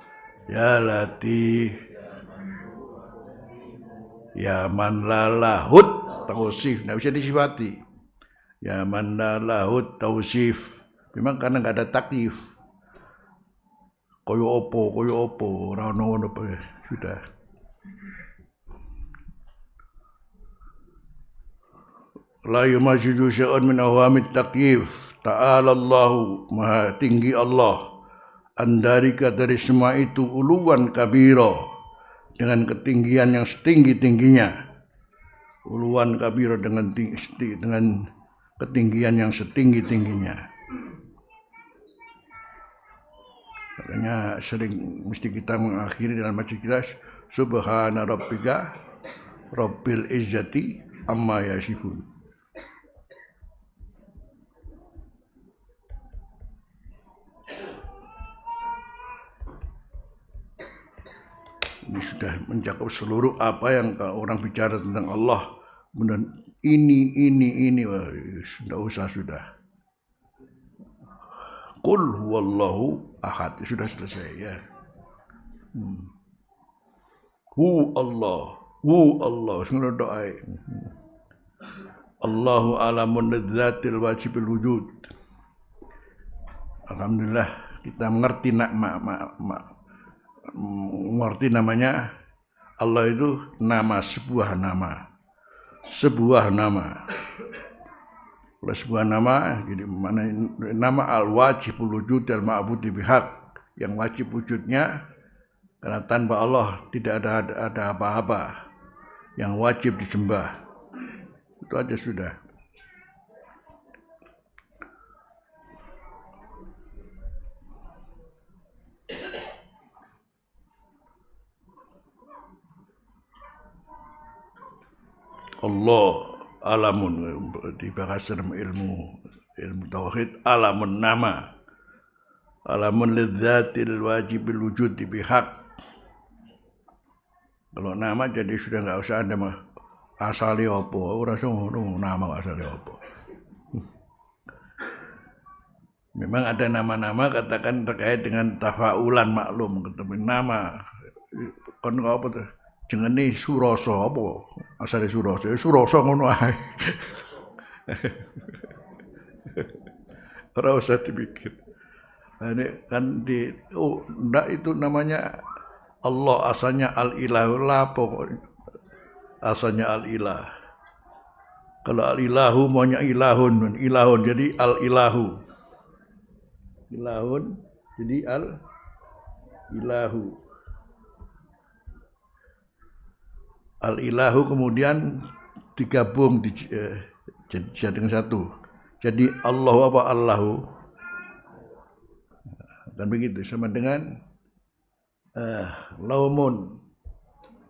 ya latif, ya man lalahut tausif, nggak bisa disifati. Ya man lalahut tausif, memang karena nggak ada taklif. Koyo opo, rano apa ya, sudah. La yumajidu syai'un min awamit takyif, ta'ala Allahu, maha tinggi Allah, andarika, dari semua itu, uluwan kabiro, dengan ketinggian yang setinggi-tingginya. Uluwan kabiro, dengan ketinggian yang setinggi-tingginya. Makanya sering mesti kita mengakhiri dalam majlis kita, subhana rabbika rabbil izzati amma yasifun. Ini sudah mencakup seluruh apa yang orang bicara tentang Allah. Kemudian ini, sudah usah sudah. Qul huwallahu ahad, sudah selesai ya. Hu Allah, semua doa. Allahu alamun lidzatil wajibil wujud. Alhamdulillah kita mengerti mengerti namanya Allah itu sebuah nama. Oleh sebuah nama, jadi mana nama al-wajibul wujud al-ma'budi bihaq, yang wajib wujudnya karena tanpa Allah tidak ada apa-apa yang wajib disembah. Itu aja sudah. Allah alamun di bahasa ilmu tauhid, alamun nama, alamun lidzatil wajibil wujud bihaq. Kalau nama jadi sudah nggak usah ada mah asali apa, ora nama asali apa. Memang ada nama-nama katakan terkait dengan tafaulan maklum, tetapi nama kon apa tuh? Jenenge Surasa apa? Asale Surasa, Surasa ngono ae. Ora usah dipikir. Ini kan ndak itu namanya Allah, asalnya al-ilahu lah pokoknya. Asalnya al-ilah. Kalau al-ilahu maunya ilahun jadi al-ilahu. Ilahun jadi al-ilahu. Al-ilahu kemudian digabung jadi satu. Jadi Allahu apa Allahu? Dan begitu sama dengan laumun.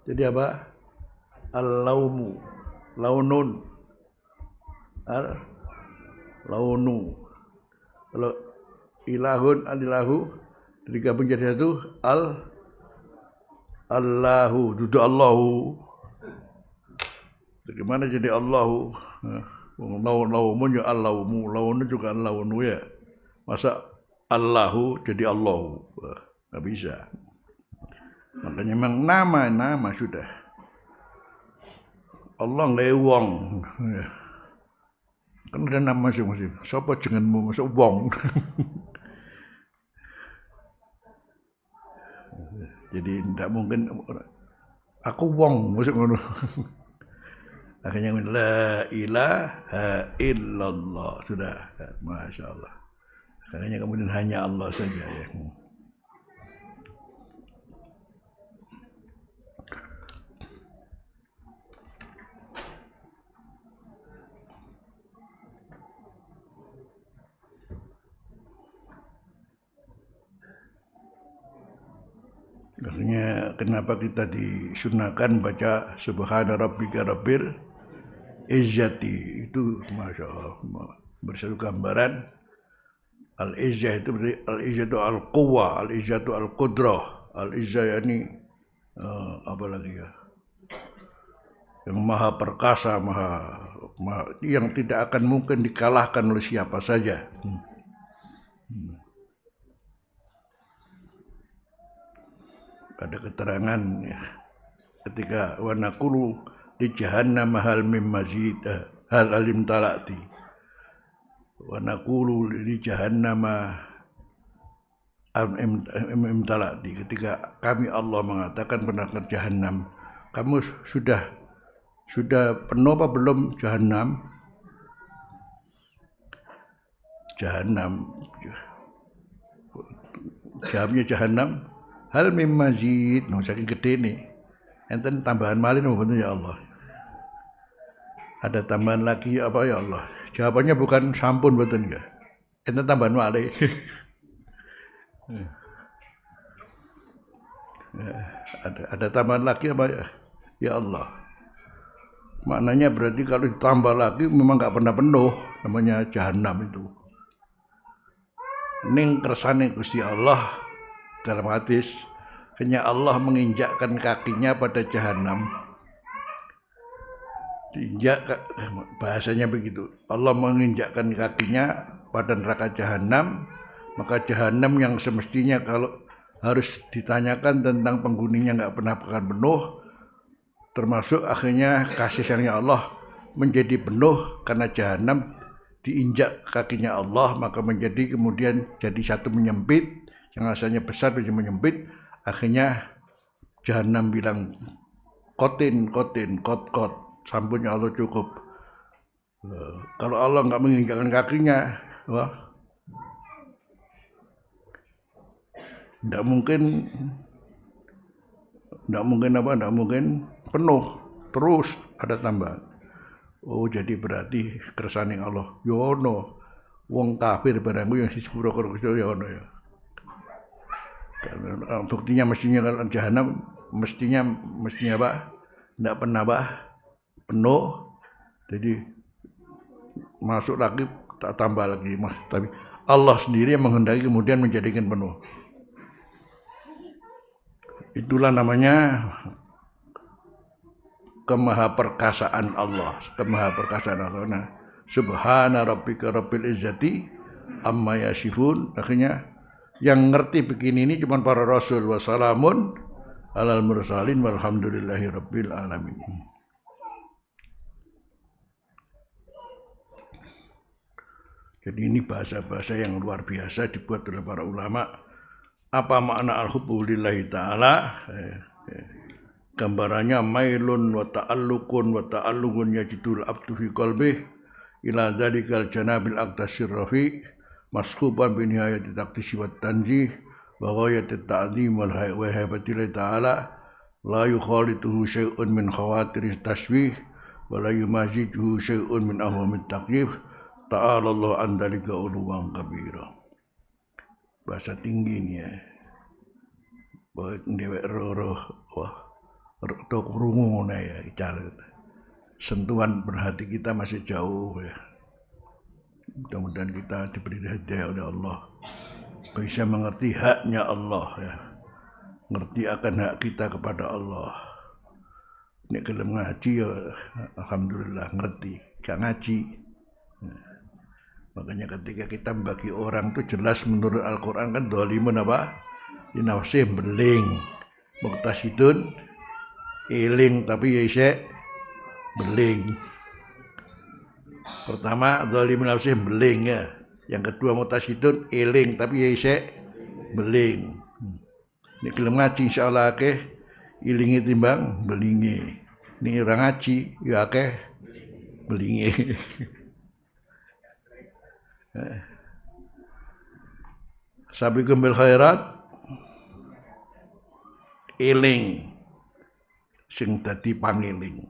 Jadi apa? Al-laumu, launun, al-launu. Kalau ilahun, al-ilahu digabung jadi satu, Allahu, duduk Allahu. Bagaimana jadi Allahu? Laumun ya Allahmu, launu juga launu ya. Masa Allahu jadi Allahu? Nggak bisa. Makanya memang nama sudah. Allah nggak wong. Kan ada nama masing-masing. Siapa jenengmu? Masuk wong. Jadi tidak mungkin aku wong masuk ngono. Akhirnya la ilaha illallah, sudah, masya Allah. Akhirnya kemudian hanya Allah saja ya. Akhirnya kenapa kita disunahkan baca Subhana Rabbika Rabbil Izzati, itu masya Allah bersatu gambaran. Al-Izzah itu berarti al-Izzatu al-Quwa, al-Izzatu al-Qudrah, al-Izzah ini apa lagi ya, yang maha perkasa, maha yang tidak akan mungkin dikalahkan oleh siapa saja. Ada keterangan ya, ketika wa naqulu di jahannam hal mim mazid hal alim talati, wa naqulu di jahannam im talati, ketika kami Allah mengatakan penakut jahannam, kamu sudah penuh apa belum jahannam? Jawabnya jahannam hal mim mazid, saking gede nih. Enten tambahan malin betul ya Allah. Ada tambahan lagi apa ya Allah? Jawabannya bukan sampun betul enggak. Enten tambahan malin. Ada tambahan lagi apa ya? Ya Allah. Maknanya berarti kalau ditambah lagi memang enggak pernah penuh, namanya jahanam itu. Ning kersane Gusti Allah dalam hadis, hanya Allah menginjakkan kakinya pada jahanam. Diinjak, bahasanya begitu. Allah menginjakkan kakinya pada neraka jahanam, maka jahanam yang semestinya kalau harus ditanyakan tentang penghuninya nggak pernah akan penuh, termasuk akhirnya kasih sayangnya Allah menjadi penuh karena jahanam diinjak kakinya Allah, maka menjadi kemudian jadi satu menyempit, yang asalnya besar menjadi menyempit. Akhirnya jahanam bilang kotin, kot, sampurnya Allah cukup. Kalau Allah nggak menginjakkan kakinya, wah, nggak mungkin penuh, terus ada tambahan. Oh, jadi berarti kersane Allah yono wong kafir barangku yang disepuro karo yono ya. Karena buktinya mestinya kalau jahanam mestinya apa? Tidak pernah penuh. Jadi masuk lagi tak tambah lagi, mas. Tapi Allah sendiri yang menghendaki kemudian menjadikan penuh. Itulah namanya kemahaperkasaan Allah. Nah, subhana rabbika rabbil izzati amma yasifun. Akhirnya yang ngerti begini ini cuma para rasul. Wassalamun alal mursalin walhamdulillahi rabbil alamin. Jadi ini bahasa-bahasa yang luar biasa dibuat oleh para ulama. Apa makna al-hubbu lillahi ta'ala? Gambarannya mailun wa ta'alluqun yajidul abdu fi qalbih ila dzalikal janabil aqdasir rafi maskuban bi nihayati taqdisi wa tanzih wa ghayati ta'zim wal haibati ta'ala la yukhalituhu syai'un min khawatir tashbih wa la yumazijuhu syai'un min ahwamit taqyif ta'ala Allah an dzalika uluwan kabira. Bahasa tinggi ini ya. Bahwa dewek roh wah tok rungu ya cara sentuhan berhati kita masih jauh ya. Mudah-mudahan kita diberi hidayah oleh Allah, bisa mengerti haknya Allah ya, ngerti akan hak kita kepada Allah. Nek gelem ngaji ya alhamdulillah ngerti, gak ngaji. Makanya ketika kita membagi orang itu jelas menurut Al-Quran kan dzalimun apa? Dinafsih beling, muktasidun iling tapi ya isek beling. Pertama dzalimun nafsih beling ya. Yang kedua muktasidun iling tapi ya isek beling. Ini gelem ngaji insyaallah akeh ilingi timbang belingi. Ini orang ngaji ya akeh belingi. Sabiqum bil khairat eling sing dadi pangeling.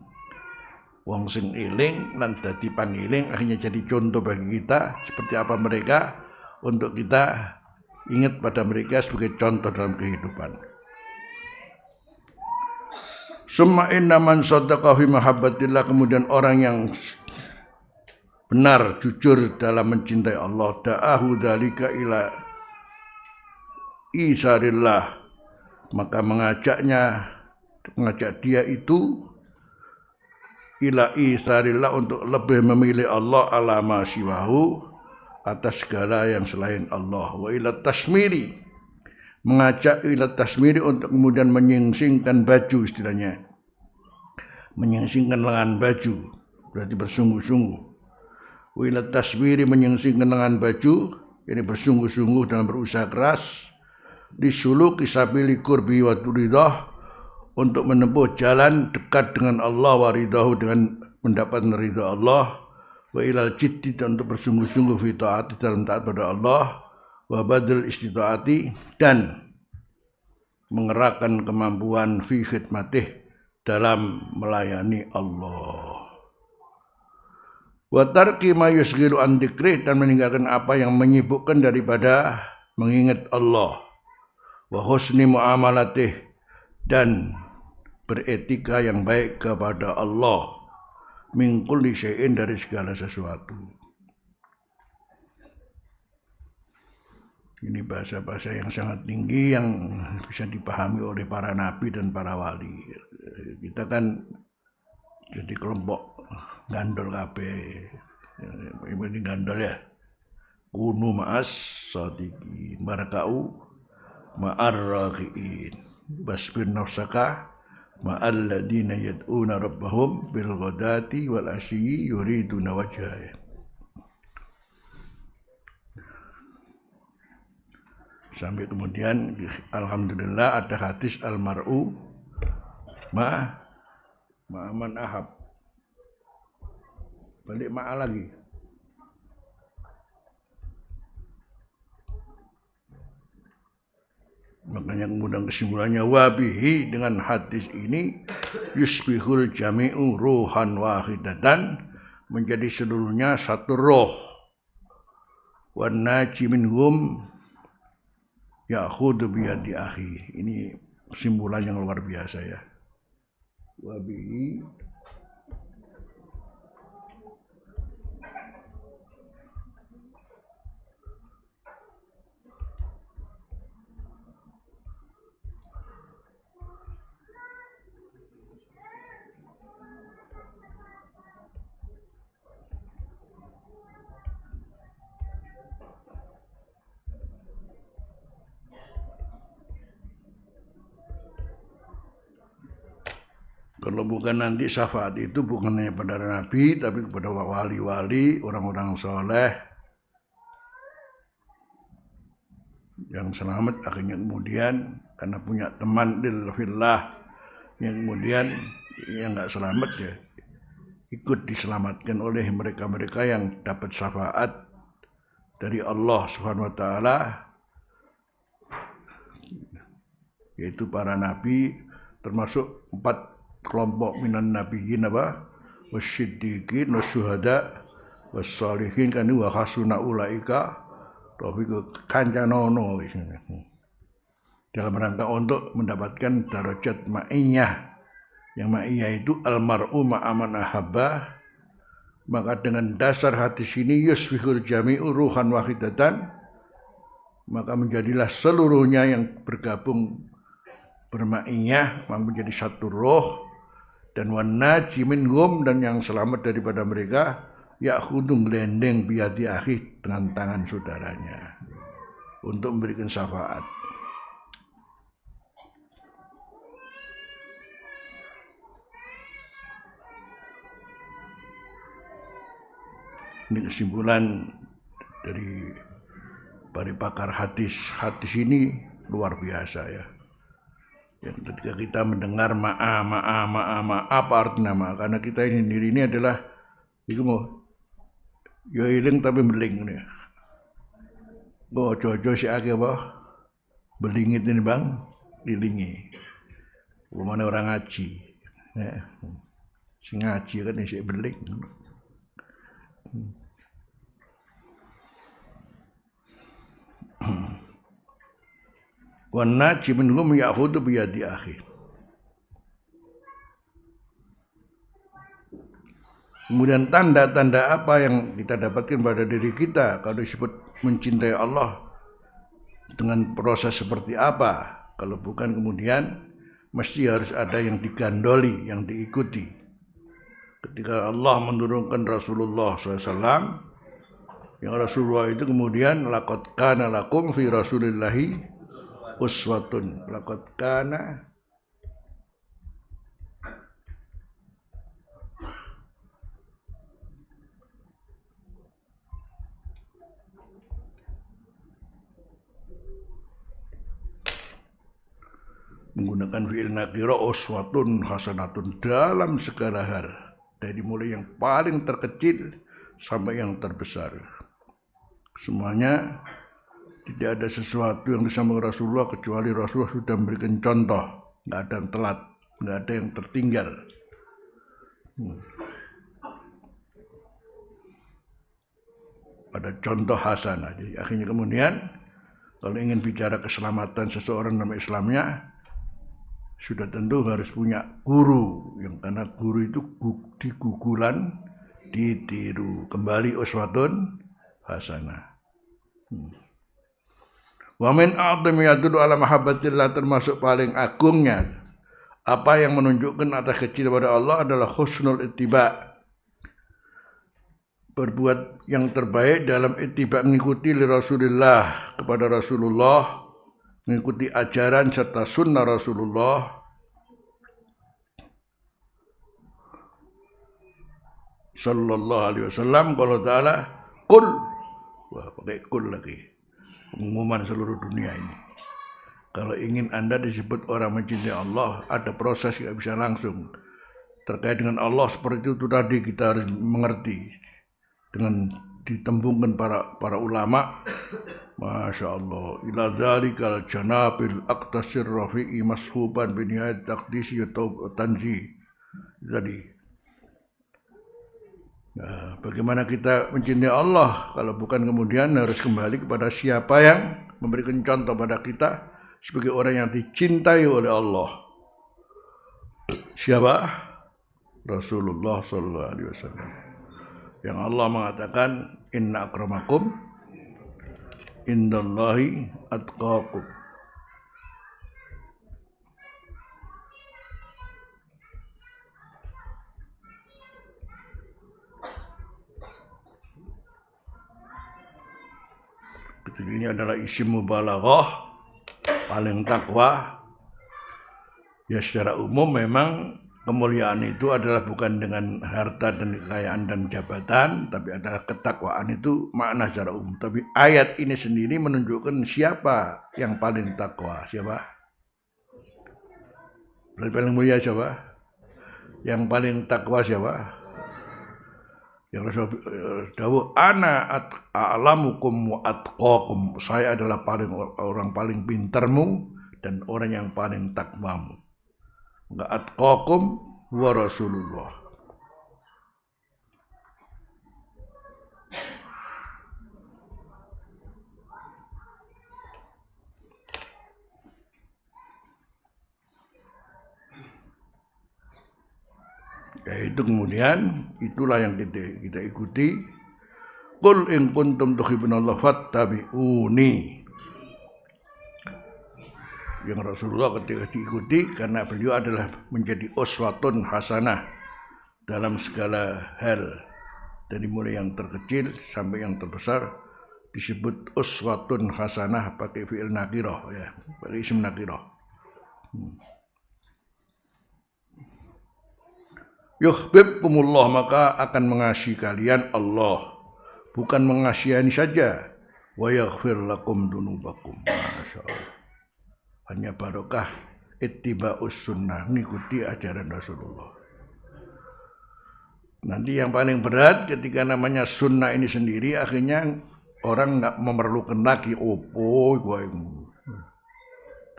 Wong sing eling lan dadi pangeling akhirnya jadi contoh bagi kita seperti apa mereka, untuk kita ingat pada mereka sebagai contoh dalam kehidupan. Summa inna man saddaqa fi mahabbatillah, kemudian orang yang benar, jujur dalam mencintai Allah, da'ahu dzalika ila isarillah, maka mengajak dia itu ila isarillah untuk lebih memilih Allah alama siwahu, atas segala yang selain Allah. Wa ila tasmiri, mengajak ila tasmiri untuk kemudian menyingsingkan baju, istilahnya menyingsingkan lengan baju, berarti bersungguh-sungguh. Wila taswiri, menyingsingkan lengan baju, ini bersungguh-sungguh dan berusaha keras. Disuluki sabili qurbi wa turidah, untuk menempuh jalan dekat dengan Allah, wa ridahu, dengan mendapat ridha Allah. Wa ilal jiddi, dan untuk bersungguh-sungguh fi taati, dalam taat pada Allah. Wa badal istitaati, dan mengerahkan kemampuan fi khidmatih, dalam melayani Allah. Wa tarki ma yusghilu an dzikrih, dan meninggalkan apa yang menyibukkan daripada mengingat Allah. Wa husni muamalatih, dan beretika yang baik kepada Allah. Min kulli syai'in, dari segala sesuatu. Ini bahasa-bahasa yang sangat tinggi yang bisa dipahami oleh para nabi dan para wali. Kita kan jadi kelompok gandol kabeh. Ini gandol ya. Kunu ma'as sadiqin barakau ma'ar raqiin basbir nafsaka ma'al ladina yad'una rabbahum bil ghadati wal asyi yuriduna wajhah. Sampai kemudian alhamdulillah ada hadis almar'u ma'aman ahab. Balik ma'a lagi. Makanya kemudian kesimpulannya wabihi, dengan hadis ini yusbihul jami'u ruhan wahidatan, menjadi seluruhnya satu roh. Wan naji minhum ya'khudhu biyadi akhi. Ini kesimpulan yang luar biasa ya. Wabihi kalau bukan nanti syafaat itu bukan hanya pada nabi, tapi kepada wali-wali, orang-orang soleh yang selamat akhirnya kemudian karena punya teman fillah yang kemudian yang nggak selamat ya ikut diselamatkan oleh mereka-mereka yang dapat syafaat dari Allah Subhanahu wa taala, yaitu para nabi, termasuk 4 kelompok minan nabiyyin wasyiddiqin wasyuhada wassalihin kan wa hasuna ulaika rafiqa kancanono dalam rangka untuk mendapatkan darajat ma'iyah. Yang ma'iyah itu almar'u ma'aman ahabba. Maka dengan dasar hadis ini yusbihul jami'u ruhan wahidatan, maka menjadilah seluruhnya yang bergabung berma'iyah menjadi satu roh. Dan wan naji minhum, dan yang selamat daripada mereka ya'khudhu glendeng biyadi akhi, dengan tangan saudaranya untuk memberikan syafaat. Ini kesimpulan dari para pakar hadis. Hadis ini luar biasa ya. Ketika kita mendengar ma'a apa artinya ma'a? Karena kita ini sendiri ini adalah itu mau yo iling tapi beling nih. Bo jojo si ake apa? Belingit ini bang, dilingi. Mana orang ngaji, ya. Si ngaji kan si beling. Wan naji minhum ya'khudhu biyadi akhi. Kemudian tanda-tanda apa yang kita dapatkan pada diri kita kalau disebut mencintai Allah, dengan proses seperti apa? Kalau bukan kemudian mesti harus ada yang digandoli, yang diikuti. Ketika Allah menurunkan Rasulullah SAW, yang Rasulullah itu kemudian laqad kana lakum fi Rasulillahi uswatun, laqad kana menggunakan fi'il nakira, uswatun hasanatun, dalam segala hal, dari mulai yang paling terkecil sampai yang terbesar, semuanya tidak ada sesuatu yang disampaikan Rasulullah kecuali Rasulullah sudah memberikan contoh, nggak ada yang telat, nggak ada yang tertinggal. Ada contoh hasanah. Jadi akhirnya kemudian kalau ingin bicara keselamatan seseorang dalam Islamnya, sudah tentu harus punya guru, yang karena guru itu digugulan, ditiru. Kembali uswatun hasanah. Wa min a'dhami yadullu ala mahabbatillah, termasuk paling agungnya apa yang menunjukkan atas kecintaan pada Allah adalah husnul ittiba, berbuat yang terbaik dalam ittiba, mengikuti li Rasulullah, kepada Rasulullah, mengikuti ajaran serta sunnah Rasulullah sallallahu alaihi wasallam. Kalau ta'ala kul, wah pakai kul lagi, pengumuman seluruh dunia ini. Kalau ingin Anda disebut orang mencintai Allah, ada proses, tidak bisa langsung. Terkait dengan Allah seperti itu tadi, kita harus mengerti dengan ditembungkan para ulama. Masya Allah, ila dzalikal janabil aqtasir rafi'i mashuban biniyat taqdisi atau tanzi. Jadi nah, bagaimana kita mencintai Allah kalau bukan kemudian harus kembali kepada siapa yang memberikan contoh pada kita sebagai orang yang dicintai oleh Allah. Siapa? Rasulullah sallallahu alaihi wasallam. Yang Allah mengatakan, inna akramakum indallahi atqakum. Ini adalah isim mubalaghah, paling takwa. Ya secara umum memang kemuliaan itu adalah bukan dengan harta dan kekayaan dan jabatan, tapi adalah ketakwaan, itu makna secara umum. Tapi ayat ini sendiri menunjukkan siapa yang paling takwa. Siapa? Paling mulia siapa? Yang paling takwa siapa? Yang Rasul dawuh, ana a'lamukum wa atqakum, saya adalah orang paling pintarmu dan orang yang paling takwamu. Enggak, atqakum wa Rasulullah. Yaitu kemudian itulah yang kita ikuti. Qul in kuntum tuhibbunallah fattabi'uni. Yang Rasulullah ketika diikuti karena beliau adalah menjadi uswatun hasanah dalam segala hal, dari mulai yang terkecil sampai yang terbesar disebut uswatun hasanah pakai fi'il nakirah, ya, pakai isim nakirah. Yuhibbukumullah, maka akan mengasihi kalian Allah, bukan mengasihani saja. Wa yaghfir lakum dunubakum. Masyaallah. Hanya barokah ittiba'us sunnah, mengikuti ajaran Rasulullah. Nanti yang paling berat ketika namanya sunnah ini sendiri, akhirnya orang nggak memerlukan lagi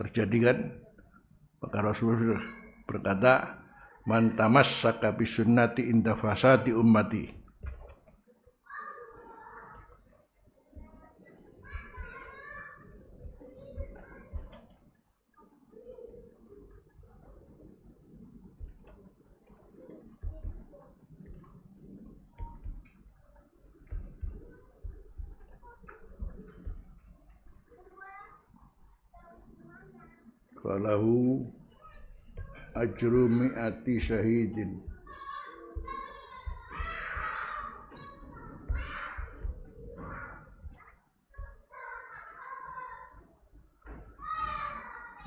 terjadi kan. Maka Rasulullah berkata, man tamassaka bi sunnati inda fasadi ummati. Falahu ajru mi'ati syahidin.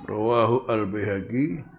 Rawahu al-Baihaqi.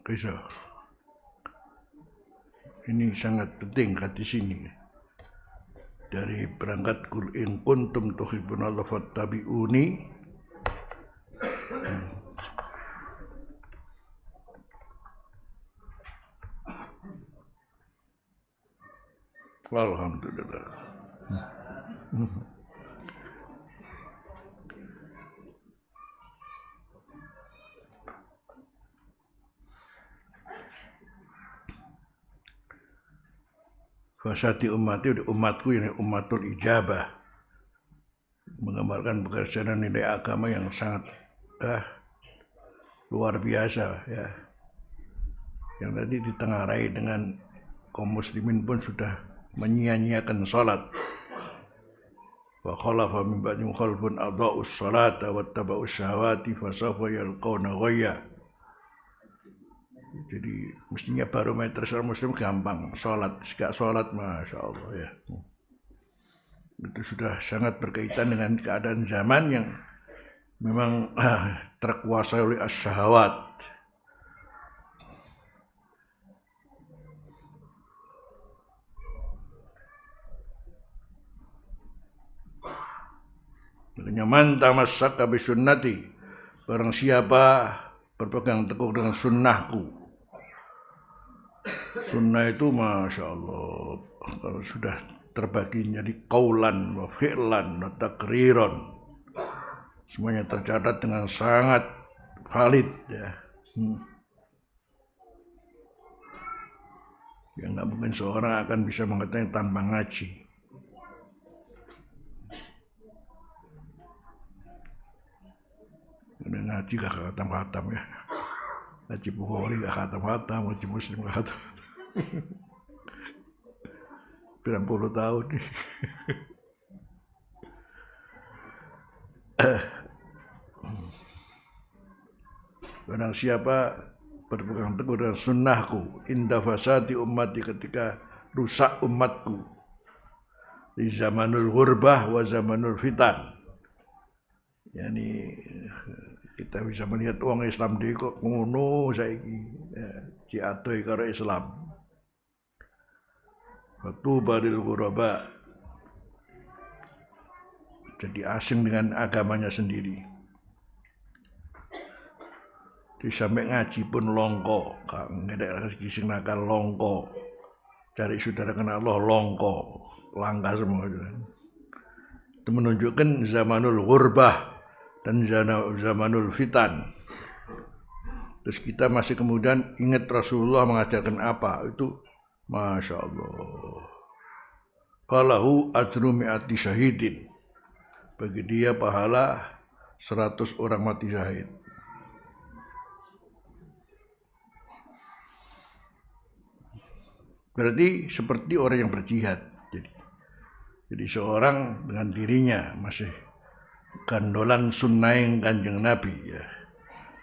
Kisah. Ini sangat penting hadis ini. Dari berangkat kul in kuntum tuhibbunallah fattabi'uni. Alhamdulillah. Fasati umatku ini ummatul ijabah, menggambarkan pekerjaan nilai agama yang sangat luar biasa ya. Yang tadi ditengarai dengan kaum muslimin pun sudah menyia-nyiakan salat. Wa khalafa min ba'dihim khalfun adaa'us salata wattaba'us syahawati fasawfa yalqawna ghayya. Jadi mestinya barometer seorang muslim gampang, sholat, gak sholat, masya Allah ya. Itu sudah sangat berkaitan dengan keadaan zaman yang memang terkuasai oleh as-syahawat. Makanya man tamassaka bi sunnati, barang siapa berpegang teguh dengan sunnahku. Sunnah itu masya Allah kalau sudah terbagi menjadi qaulan wa fi'lan wa takriron, semuanya tercatat dengan sangat valid ya. Yang nggak mungkin seorang akan bisa mengetahui tanpa ngaji. Udah ngaji gak khatam-khatam ya. Ngaji Bukhari gak khatam-khatam, ngaji Muslim gak khatam. Berapa puluh tahun nih. Barang siapa berpegang teguh dengan sunnahku, inda fasadi ummati, ketika rusak umatku, di zamanul ghurbah wa zamanul fitan. Yani kita bisa melihat orang Islam di kok ngono saiki ya, diadohi karo Islam. Fatuba lil ghuraba, jadi asing dengan agamanya sendiri. Sampai ngaji pun longko, ngedek sing nakal longko, cari saudara kenal Allah longko, langka semua itu. Itu menunjukkan zamanul ghurbah dan zamanul fitan. Terus kita masih kemudian ingat Rasulullah mengajarkan apa, itu masya Allah. Falahu ajru mi'ati syahidin, bagi dia pahala 100 orang mati syahid. Berarti seperti orang yang berjihad. Jadi seorang dengan dirinya masih gandolan sunnah Kanjeng Nabi ya.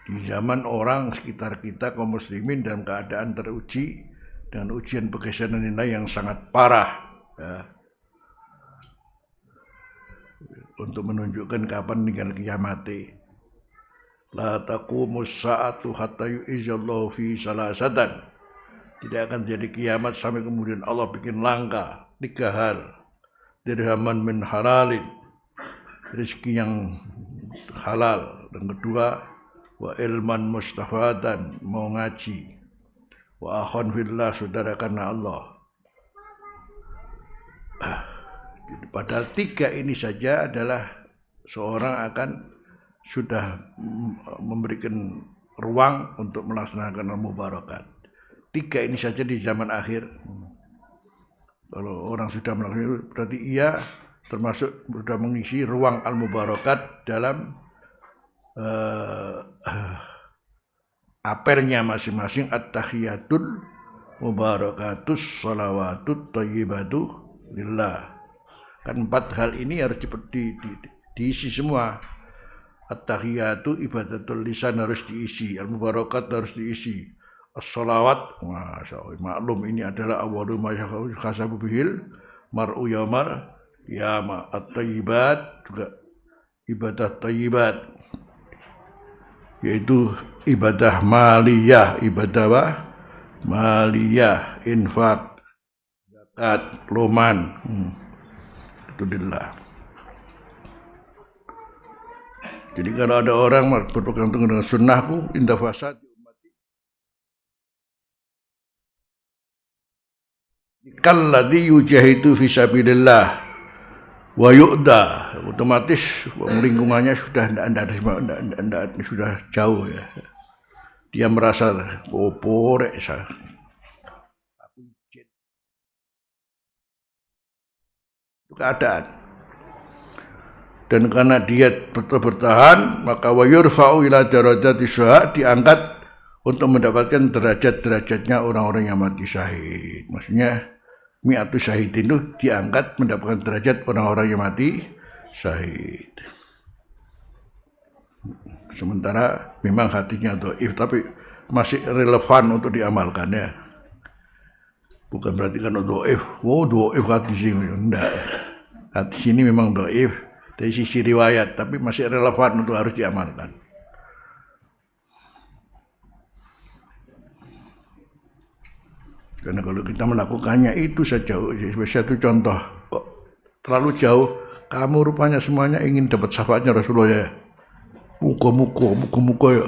Di zaman orang sekitar kita kaum muslimin dalam keadaan teruji dengan ujian pergeseran nilai yang sangat parah ya. Untuk menunjukkan kapan tinggal kiamat. La taqumus sa'atu hatta yu'izallahu fi salasatan. Tidak akan jadi kiamat sampai kemudian Allah bikin langka 3 hal. Dirhaman min halalin, rezeki yang halal. Dan kedua, wa ilman mustafadan, mau ngaji. Wa akhon fillah, saudara karena Allah. Padahal 3 ini saja adalah seorang akan sudah memberikan ruang untuk melaksanakan al-mubarakat. 3 ini saja di zaman akhir. Kalau orang sudah melakukan, berarti ia termasuk sudah mengisi ruang al-mubarakat dalam apelnya masing-masing, at-tahiyatul mubarakatus sholawatut thayyibatu lillah. Kan 4 hal ini harus diisi semua. At-tahiyatu ibadatul lisan harus diisi, al-mubarakat harus diisi. As-salawat, masya Allah, maklum ini adalah awalu ma yukhasabu bihil mar'u yaumal qiyamah. At-thayyibat juga ibadah thayyibat, yaitu ibadah maliyah, ibadah apa? Maliyah, infak, zakat, loman. Itu dillah. Jadi kalau ada orang berpegang teguh dengan sunnahku, indah fasad kalladzi yujahidu fisabilillah wa yu'da, otomatis lingkungannya sudah sudah jauh ya. Dia merasa rek saya. Itu keadaan. Dan karena dia bertahan, maka wa yurfa'u ila darajati syuhada, diangkat untuk mendapatkan derajat-derajatnya orang-orang yang mati syahid. Maksudnya mi'atu syahidin itu diangkat mendapatkan derajat orang-orang yang mati syahid. Sementara memang hatinya dhaif, tapi masih relevan untuk diamalkan ya. Bukan berarti kan dhaif, dhaif hati sini, enggak. Hati sini memang dhaif dari sisi riwayat, tapi masih relevan untuk harus diamalkan. Karena kalau kita melakukannya itu saja, satu contoh, kok terlalu jauh, kamu rupanya semuanya ingin dapat syafaatnya Rasulullah ya. Muka ya.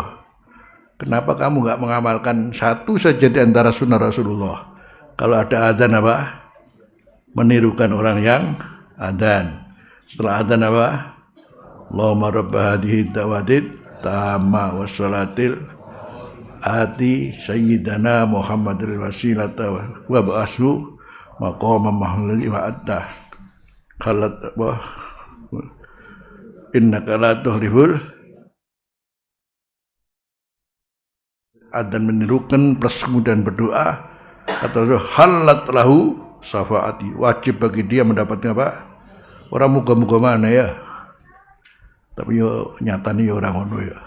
Kenapa kamu nggak mengamalkan satu saja di antara sunnah Rasulullah? Kalau ada adzan apa? Menirukan orang yang adzan. Setelah adzan apa? Allahumma rabb hadhihi dawatit tamma wassalatil ati sayyidana Muhammadil wasilata wa ba'asu maqama mahmudi wa atta khalat wa innaka la tuhliful. Dan menirukan plus kemudian berdoa, kata halat lahu syafaati, wajib bagi dia mendapatkan apa? Orang muka-muka mana ya? Tapi yo nyatanya yo orang ngono ya.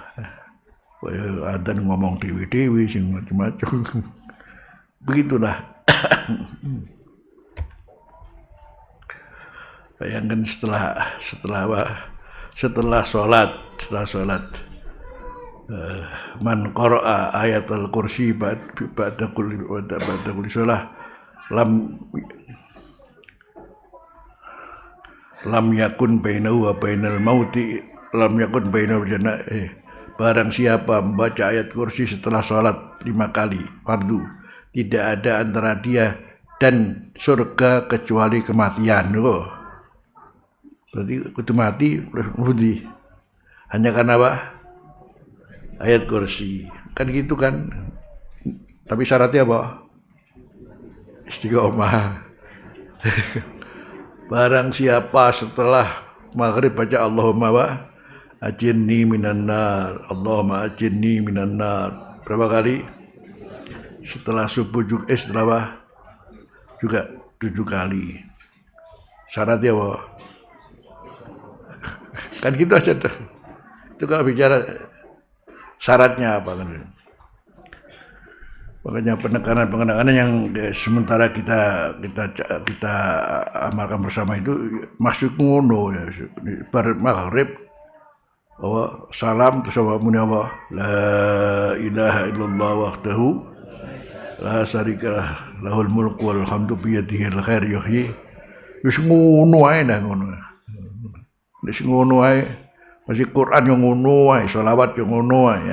Adzan ngomong dewi-dewi sing macam-macam. Begitulah. Bayangkan setelah sholat man qara'a ayatul kursi ba'da kulli shalah lam yakun bainahu wa bainal mauti lam yakun bainahu jannah. Barang siapa membaca ayat kursi setelah sholat 5 kali fardu, tidak ada antara dia dan surga kecuali kematian. Berarti kudu mati budi. Hanya karena apa? Ayat kursi. Kan gitu kan. Tapi syaratnya apa? Istiqomah. Barang siapa setelah maghrib baca Allahumma wa ajirni minan nar, Allahumma ajirni minan nar. Berapa kali? Setelah subuh juga setelah juga 7 kali. Syaratnya apa? Kan gitu aja tuh. Itu kalau bicara syaratnya apa kan? Makanya penekanan yang sementara kita amalkan bersama itu maksud ngono ya. Bar maghrib salam terus apa muni apa? La ilaha illallah wahdahu la syarikalah lahul mulku wal hamdu bi yadihil khair yuhyi. Wis ngono ae dah ngono. Wis ngono ae. Masih Quran yang ngono ae, selawat yang ngono ae.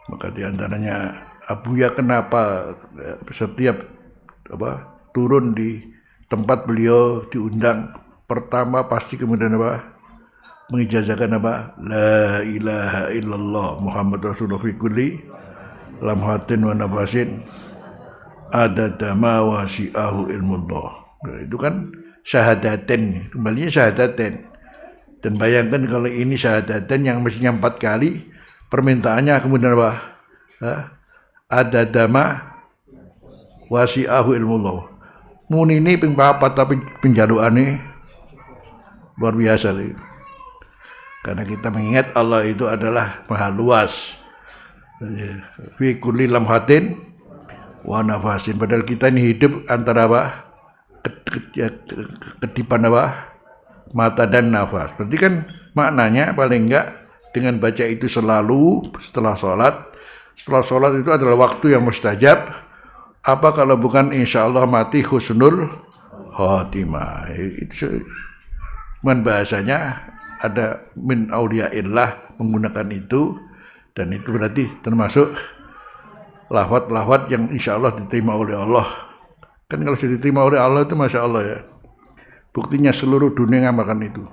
Maka diantaranya Abuya kenapa setiap turun di tempat beliau diundang, pertama pasti kemudian mengijazahkan la ilaha illallah Muhammad Rasulullah fi kulli lamhatin wa nafasin adada ma wasi'ahu ilmullah. Itu kan syahadaten, kembalinya syahadaten. Dan bayangkan kalau ini syahadaten yang mestinya 4 kali, permintaannya kemudian adada ma wasi'ahu ilmullah. Muni ini ping 4 tapi penjalukane luar biasa nih. Karena kita mengingat Allah itu adalah maha luas. Fi kulli lamhatin wa nafasin. Padahal kita ini hidup antara apa? Kedipan apa? Mata dan nafas. Berarti kan maknanya paling enggak dengan baca itu selalu setelah sholat. Setelah sholat itu adalah waktu yang mustajab. Apa kalau bukan insya Allah mati husnul khotimah. Itu bahasanya ada min auliyaillah menggunakan itu, dan itu berarti termasuk lafaz-lafaz yang insya Allah diterima oleh Allah. Kan kalau sudah diterima oleh Allah itu masya Allah ya. Buktinya seluruh dunia ngamalkan itu.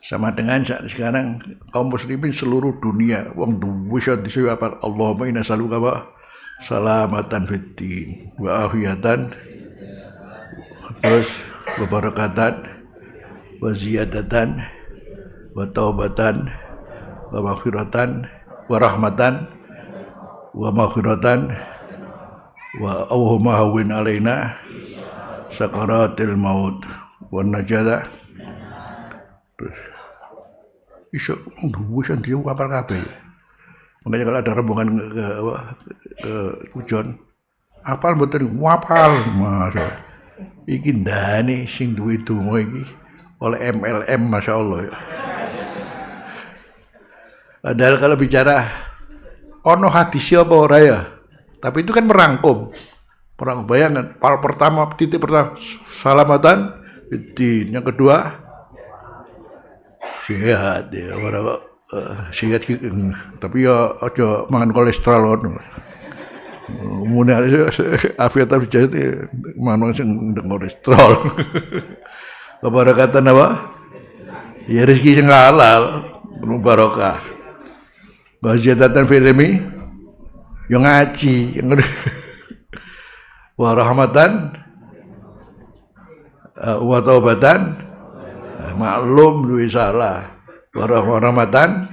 Sama dengan saat sekarang kaum muslimin seluruh dunia wong duwe disuwe apa Allahumma inna nas'aluka wa salamatan fid din wa afiyatan terus wa barakatan wa ziyadatan wa taubatan wa maghfiratan wa rahmatan wa maghfiratan wa Allahumma hawwin alaina sakaratil maut wa najada. Terus iso duwe dia apal kabeh. Makanya kalau ada rombongan ke tujuan apal mboten wapal Mas. Iki ndane sing duwe donga iki oleh MLM masyaallah ya. Padahal kalau bicara ono hadis apa ora ya? Tapi itu kan merangkum. Bayangkan, pertama titik pertama salamatan din, yang kedua sehat ya, sehat tapi ya aja mangan kolesterol. Kemudian afiatan bijaya mangan sing kolesterol. Kebarakatan apa? Ya rezeki sing halal, penuh barokah. Waziyadatan filmi yang ngaji, yang wa rahmatan wa taubatan maklum duwe salah wa rahmatan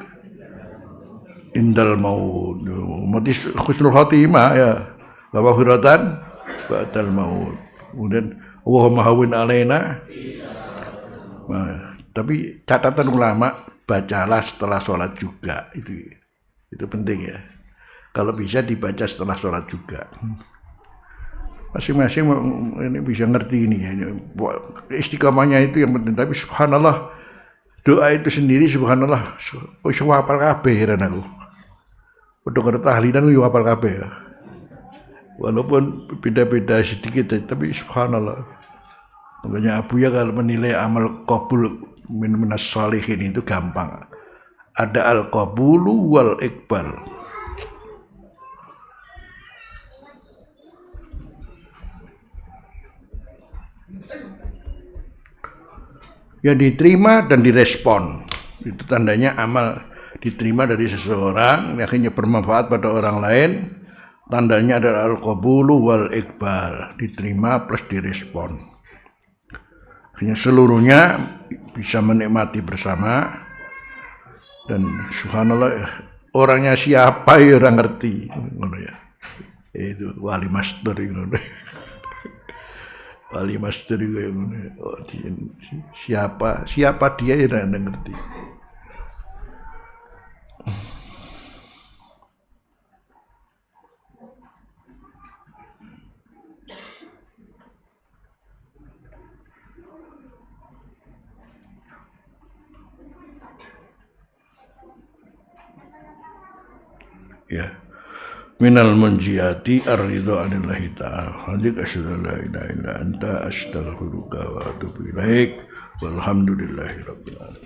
indal maut mati husnul khotimah ya wa maghfiratan ba'dal maut. Kemudian Allahumma hawwin alaina. Nah, tapi catatan ulama bacalah setelah sholat juga, itu penting ya. Kalau bisa dibaca setelah sholat juga. Masing-masing ini bisa ngerti ini ya. Istiqamahnya itu yang penting. Tapi subhanallah, doa itu sendiri subhanallah iso hafal kabeh heran aku. Padha karo tahlilan yo hafal kabeh ya. Walaupun beda-beda sedikit tapi subhanallah. Makanya Abu ya kalau menilai amal qabul min minas shalihin itu gampang. Ada al-qabulu wal iqbal. Ya diterima dan direspon. Itu tandanya amal diterima dari seseorang, akhirnya bermanfaat pada orang lain. Tandanya adalah al-qabulu wal iqbal, diterima plus direspon. Akhirnya seluruhnya bisa menikmati bersama. Dan subhanallah orangnya siapa ya orang ngerti. Itu wali master itu. Wali master itu siapa dia ya tidak ngerti. Ya. Minal munjiyati ar-ridha 'anillahi ta'ala. Hadik asyhadu la ilaha illa anta astaghfiruka wa atubu ilaik. Walhamdulillahi rabbil alamin.